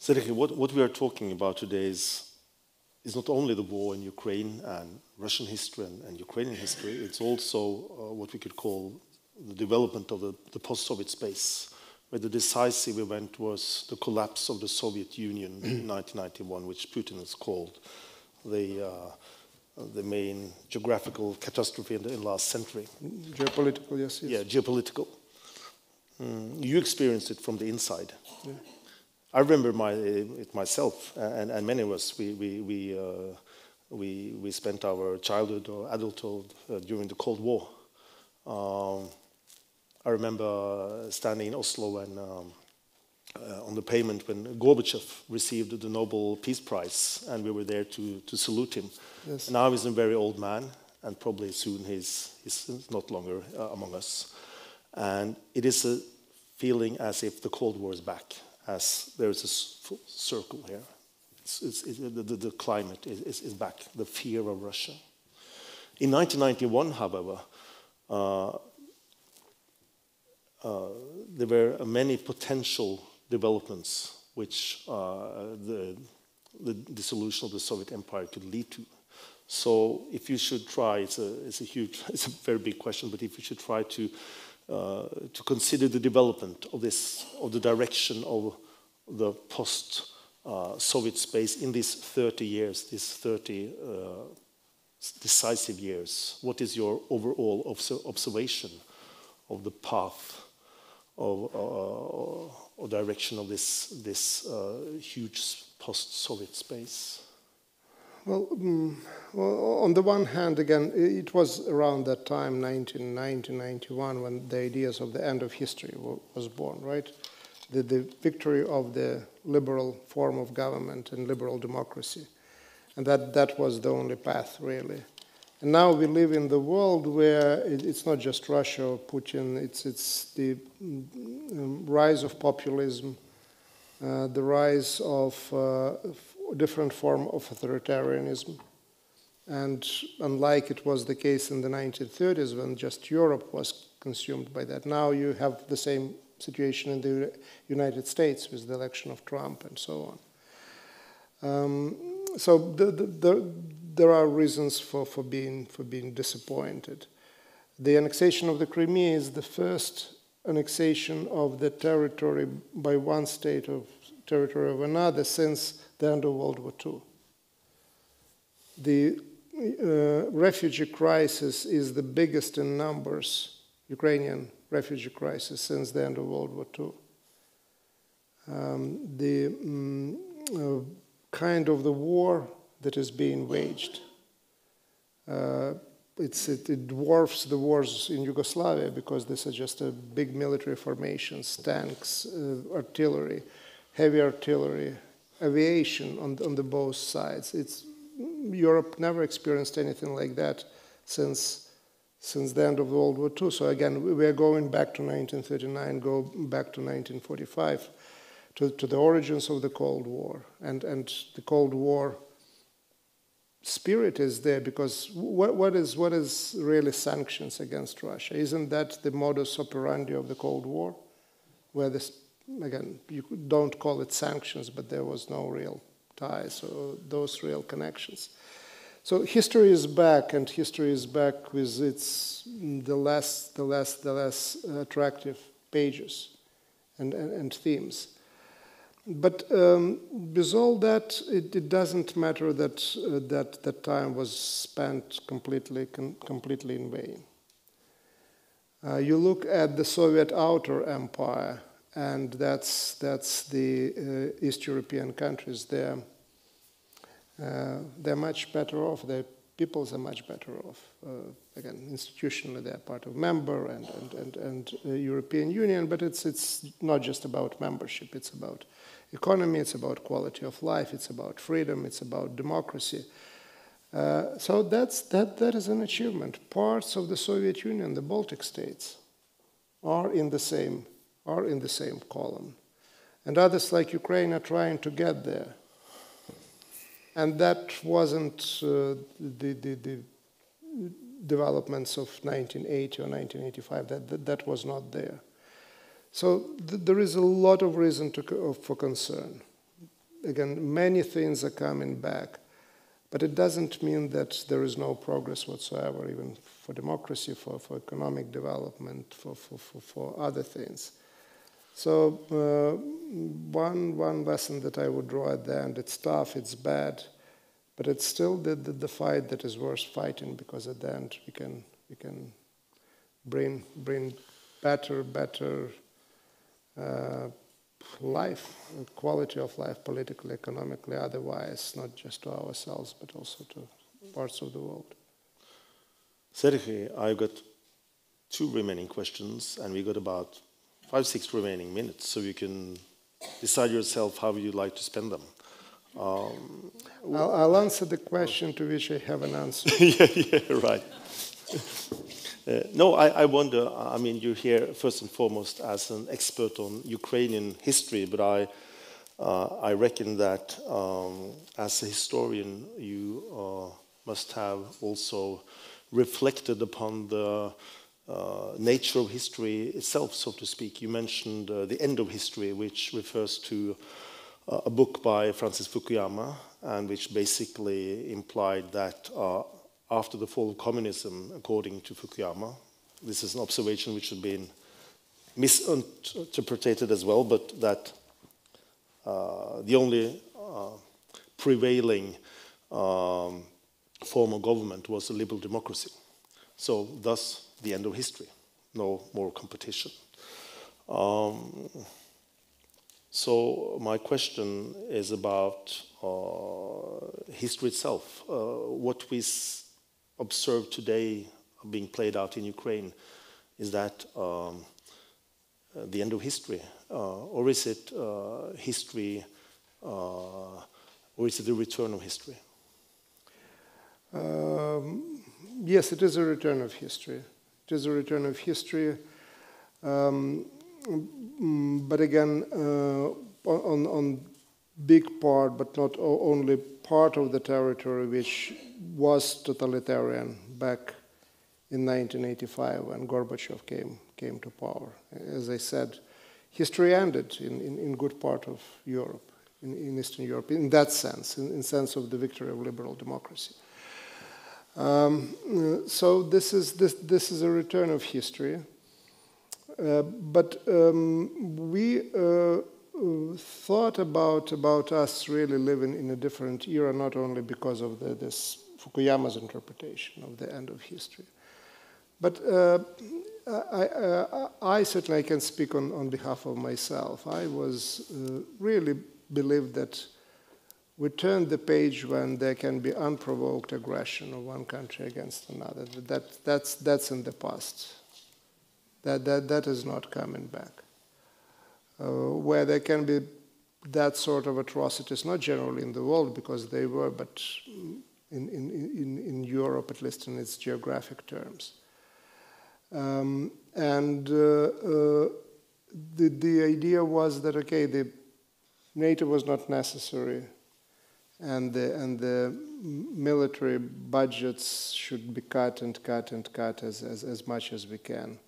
Serhij, what we are talking about today is not only the war in Ukraine and Russian history and Ukrainian history, it's also what we could call the development of the post-Soviet space, where the decisive event was the collapse of the Soviet Union in 1991, which Putin has called the main geographical catastrophe in the last century. Geopolitical, yes. Yeah, geopolitical. You experienced it from the inside. Yeah. I remember it myself, and many of us. We spent our childhood or adulthood during the Cold War. I remember standing in Oslo and on the pavement when Gorbachev received the Nobel Peace Prize, and we were there to salute him. Yes. Now he's a very old man, and probably soon he's not longer among us. And it is a feeling as if the Cold War is back, as there is a full circle here. The climate is back, the fear of Russia. In 1991, however, there were many potential developments which the dissolution of the Soviet Empire could lead to. So, if you should try, it's a very big question, but if you should try to consider the development of the direction of the post-Soviet space in these 30 years, these 30 decisive years, what is your overall observation of the path or direction of this huge post-Soviet space? Well, on the one hand, again, it was around that time, 1990, 1991, when the ideas of the end of history was born, right? The victory of the liberal form of government and liberal democracy. And that was the only path, really. And now we live in the world where it's not just Russia or Putin, it's the rise of populism, the rise of different form of authoritarianism. And unlike it was the case in the 1930s when just Europe was consumed by that, now you have the same situation in the United States with the election of Trump and so on. So there are reasons for being disappointed. The annexation of the Crimea is the first annexation of the territory by one state of territory of another since the end of World War II. The refugee crisis is the biggest in numbers, Ukrainian refugee crisis, since the end of World War II. Kind of the war that is being waged, it dwarfs the wars in Yugoslavia because these are just big military formations, tanks, artillery, heavy artillery, aviation on the both sides. Europe never experienced anything like that since the end of World War II. So again, we are going back to 1939, go back to 1945, to the origins of the Cold War. And the Cold War spirit is there because what is really sanctions against Russia? Isn't that the modus operandi of the Cold War? Where this, again, you don't call it sanctions, but there was no real ties or those real connections. So history is back, and history is back with the less attractive pages and themes. But with all that, it doesn't matter that time was spent completely in vain. You look at the Soviet Outer Empire, and that's the East European countries. They're much better off. They peoples are much better off. Again, institutionally, they're part of member and European Union, but it's not just about membership. It's about economy, it's about quality of life, it's about freedom, it's about democracy. So that is an achievement. Parts of the Soviet Union, the Baltic states, are in the same column, and others like Ukraine are trying to get there. And that wasn't the developments of 1980 or 1985. That was not there. So there is a lot of reason for concern. Again, many things are coming back, but it doesn't mean that there is no progress whatsoever, even for democracy, for economic development, for other things. So one lesson that I would draw at the end: it's tough, it's bad, but it's still the fight that is worth fighting, because at the end we can bring better life, quality of life, politically, economically, otherwise, not just to ourselves, but also to parts of the world. Serhij, I've got 2 remaining questions, and we got about 5-6 remaining minutes, so you can decide yourself how you'd like to spend them. I'll answer the question to which I have an answer. yeah, right. No, I wonder, I mean, you're here first and foremost as an expert on Ukrainian history, but I reckon that as a historian, you must have also reflected upon the nature of history itself, so to speak. You mentioned The End of History, which refers to a book by Francis Fukuyama, and which basically implied that after the fall of communism, according to Fukuyama, this is an observation which has been misinterpreted as well, but that the only prevailing form of government was a liberal democracy. So thus, the end of history, no more competition. So my question is about history itself. What we observe today being played out in Ukraine, is that the end of history? Or is it history, or is it the return of history? Yes, it is a return of history. It is a return of history. But again, on big part, but not only part of the territory which was totalitarian back in 1985 when Gorbachev came to power. As I said, history ended in good part of Europe, in Eastern Europe, in that sense, in sense of the victory of liberal democracy. So this is a return of history. But we thought about us really living in a different era, not only because of this Fukuyama's interpretation of the end of history, but I certainly can speak on behalf of myself. I was really believed that we turned the page when there can be unprovoked aggression of one country against another. That's in the past. That is not coming back. Where there can be that sort of atrocities, not generally in the world because they were, but in Europe, at least in its geographic terms. The idea was that, okay, the NATO was not necessary, and the military budgets should be cut as much as we can.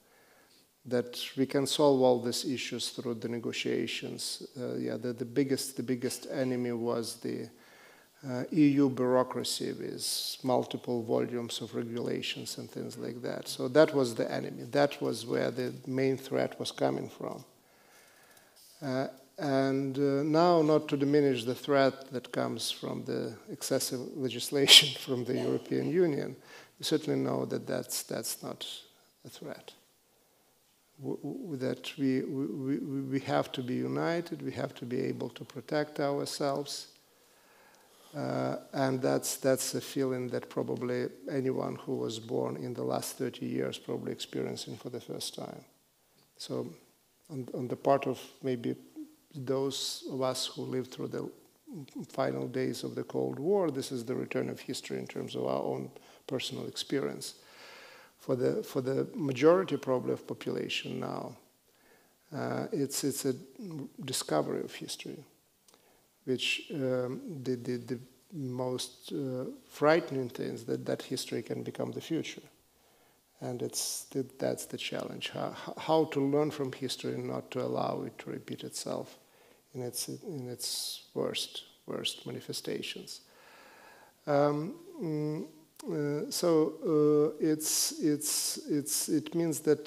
That we can solve all these issues through the negotiations. The biggest enemy was the EU bureaucracy with multiple volumes of regulations and things like that. So that was the enemy. That was where the main threat was coming from. Now, not to diminish the threat that comes from the excessive legislation from the European Union, we certainly know that that's not a threat. That we have to be united, we have to be able to protect ourselves, And that's a feeling that probably anyone who was born in the last 30 years probably experiencing for the first time. So on the part of maybe those of us who lived through the final days of the Cold War, this is the return of history in terms of our own personal experience. For the majority probably of population now, it's a discovery of history, which the most frightening thing is that history can become the future. And that's the challenge, how to learn from history and not to allow it to repeat itself in its worst manifestations. So it means that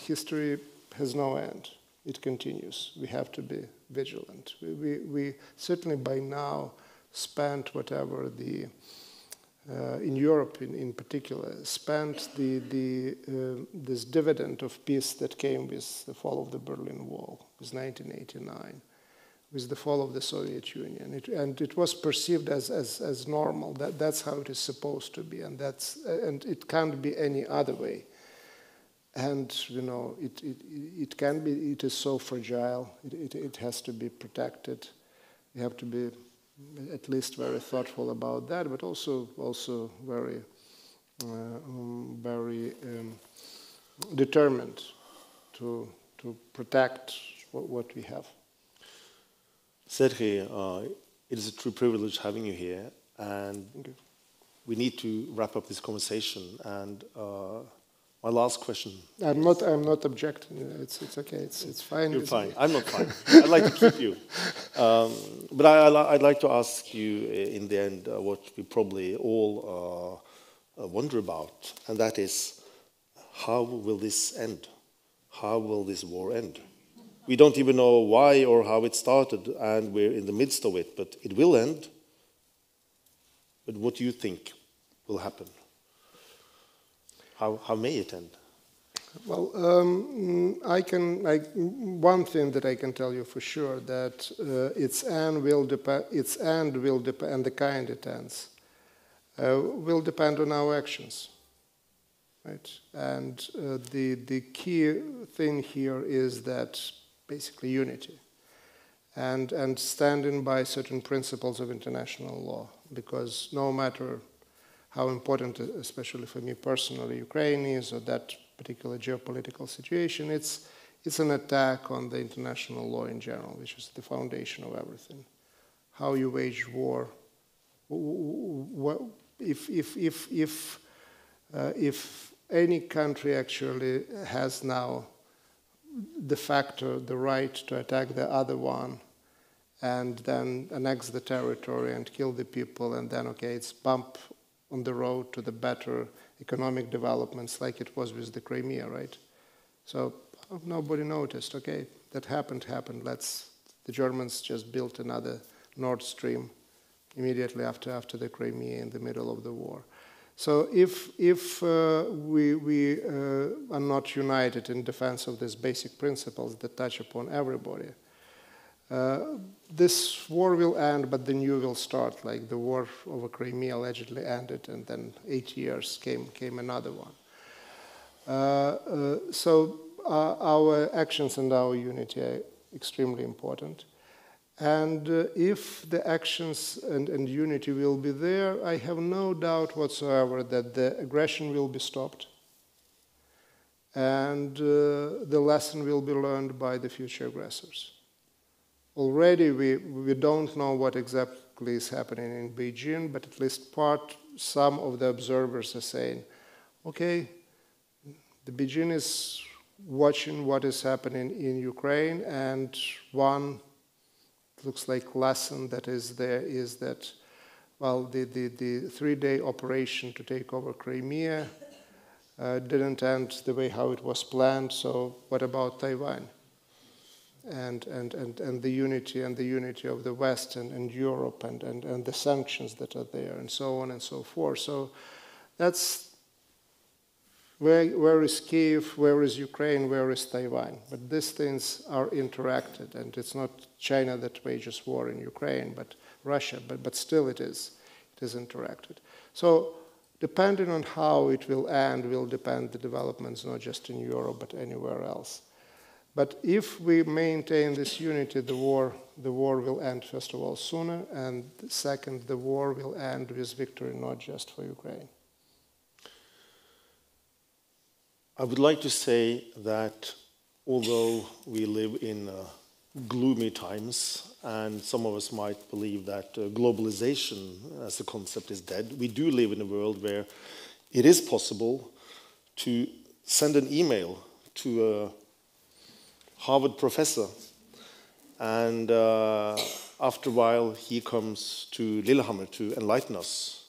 history has no end. It continues. We have to be vigilant. We certainly by now spent whatever the in Europe in particular spent this dividend of peace that came with the fall of the Berlin Wall, with 1989, with the fall of the Soviet Union, and it was perceived as normal. That's how it is supposed to be, and it can't be any other way. And it can be. It is so fragile. It has to be protected. We have to be at least very thoughtful about that, but also very determined to protect what we have. Serhij, it is a true privilege having you here, and we need to wrap up this conversation. And my last question. I'm not objecting. It's okay. It's fine. You're fine. I'm not fine. I'd like to keep you. But I'd like to ask you in the end what we probably all wonder about, and that is, how will this end? How will this war end? We don't even know why or how it started, and we're in the midst of it, but it will end. But what do you think will happen? How may it end? Well, one thing that I can tell you for sure, that its end will depend, and the kind it ends, will depend on our actions, right? And the key thing here is that basically unity, and standing by certain principles of international law, because no matter how important, especially for me personally, Ukraine is, or that particular geopolitical situation, it's an attack on the international law in general, which is the foundation of everything. How you wage war. If any country actually has now de facto the right to attack the other one, and then annex the territory and kill the people, and then it's bump on the road to the better economic developments, like it was with the Crimea, right? So nobody noticed. Okay, that happened. The Germans just built another Nord Stream immediately after the Crimea in the middle of the war. So if we are not united in defense of these basic principles that touch upon everybody, this war will end, but the new will start, like the war over Crimea allegedly ended, and then 8 years came another one. So our actions and our unity are extremely important. And if the actions and unity will be there, I have no doubt whatsoever that the aggression will be stopped, and the lesson will be learned by the future aggressors. Already we don't know what exactly is happening in Beijing, but at least some of the observers are saying, okay, the Beijing is watching what is happening in Ukraine, and one looks like lesson that is there is that, well, the 3-day operation to take over Crimea didn't end the way how it was planned, so what about Taiwan? And the unity of the West and Europe and the sanctions that are there, and so on and so forth. So that's where is Kiev, where is Ukraine, where is Taiwan? But these things are interacted, and it's not China that wages war in Ukraine, but Russia, but still it is interacted. So depending on how it will end will depend the developments not just in Europe but anywhere else. But if we maintain this unity, the war will end, first of all, sooner, and second, the war will end with victory not just for Ukraine. I would like to say that although we live in gloomy times, and some of us might believe that globalization as a concept is dead, we do live in a world where it is possible to send an email to a Harvard professor, and after a while he comes to Lillehammer to enlighten us.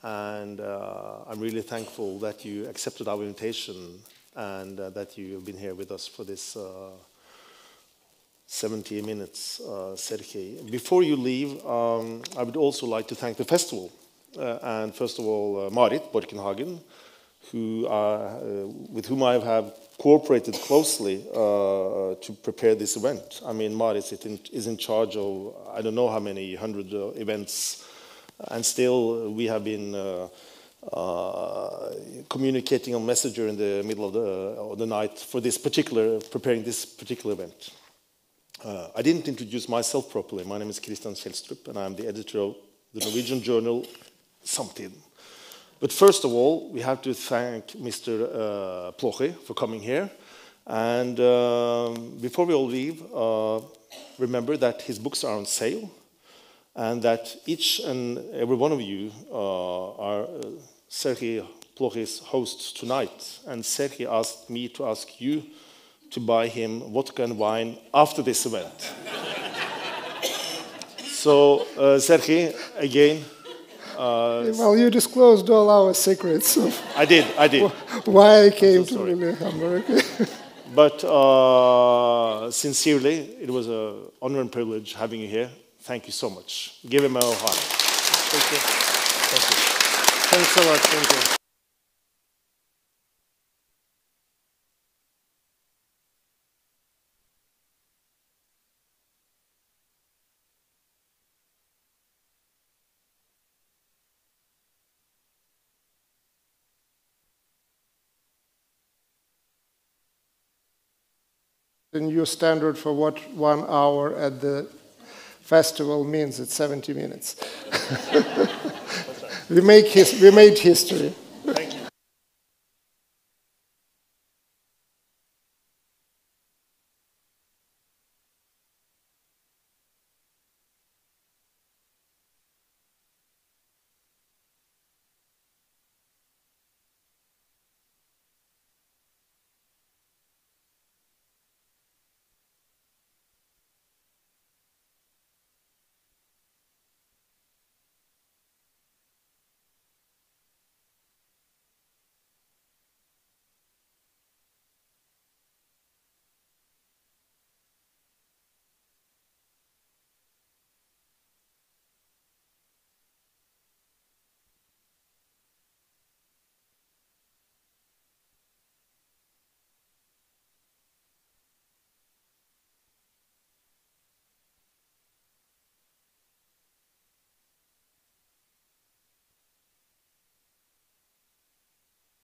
And I'm really thankful that you accepted our invitation and that you have been here with us for this 70 minutes, Serhij. Before you leave, I would also like to thank the festival, and first of all Marit Borkenhagen, with whom I have cooperated closely to prepare this event. I mean, Marit is in charge of I don't know how many 100 events, and still we have been communicating on Messenger in the middle of the night for preparing this particular event. I didn't introduce myself properly. My name is Christian Kjelstrup, and I'm the editor of the Norwegian journal Samtiden. But first of all, we have to thank Mr. Plokhij for coming here. And before we all leave, remember that his books are on sale, and that each and every one of you are Serhij Plokhij's hosts tonight. And Serhij asked me to ask you to buy him vodka and wine after this event. So, Serhij, again. Well, you disclosed all our secrets. I did. Why I came to Lillehammer. But sincerely, it was an honor and privilege having you here. Thank you so much. Give him a hand. Thank you. Thank you. Thanks so much. Thank you. The new standard for what 1 hour at the festival means, it's 70 minutes. We made history.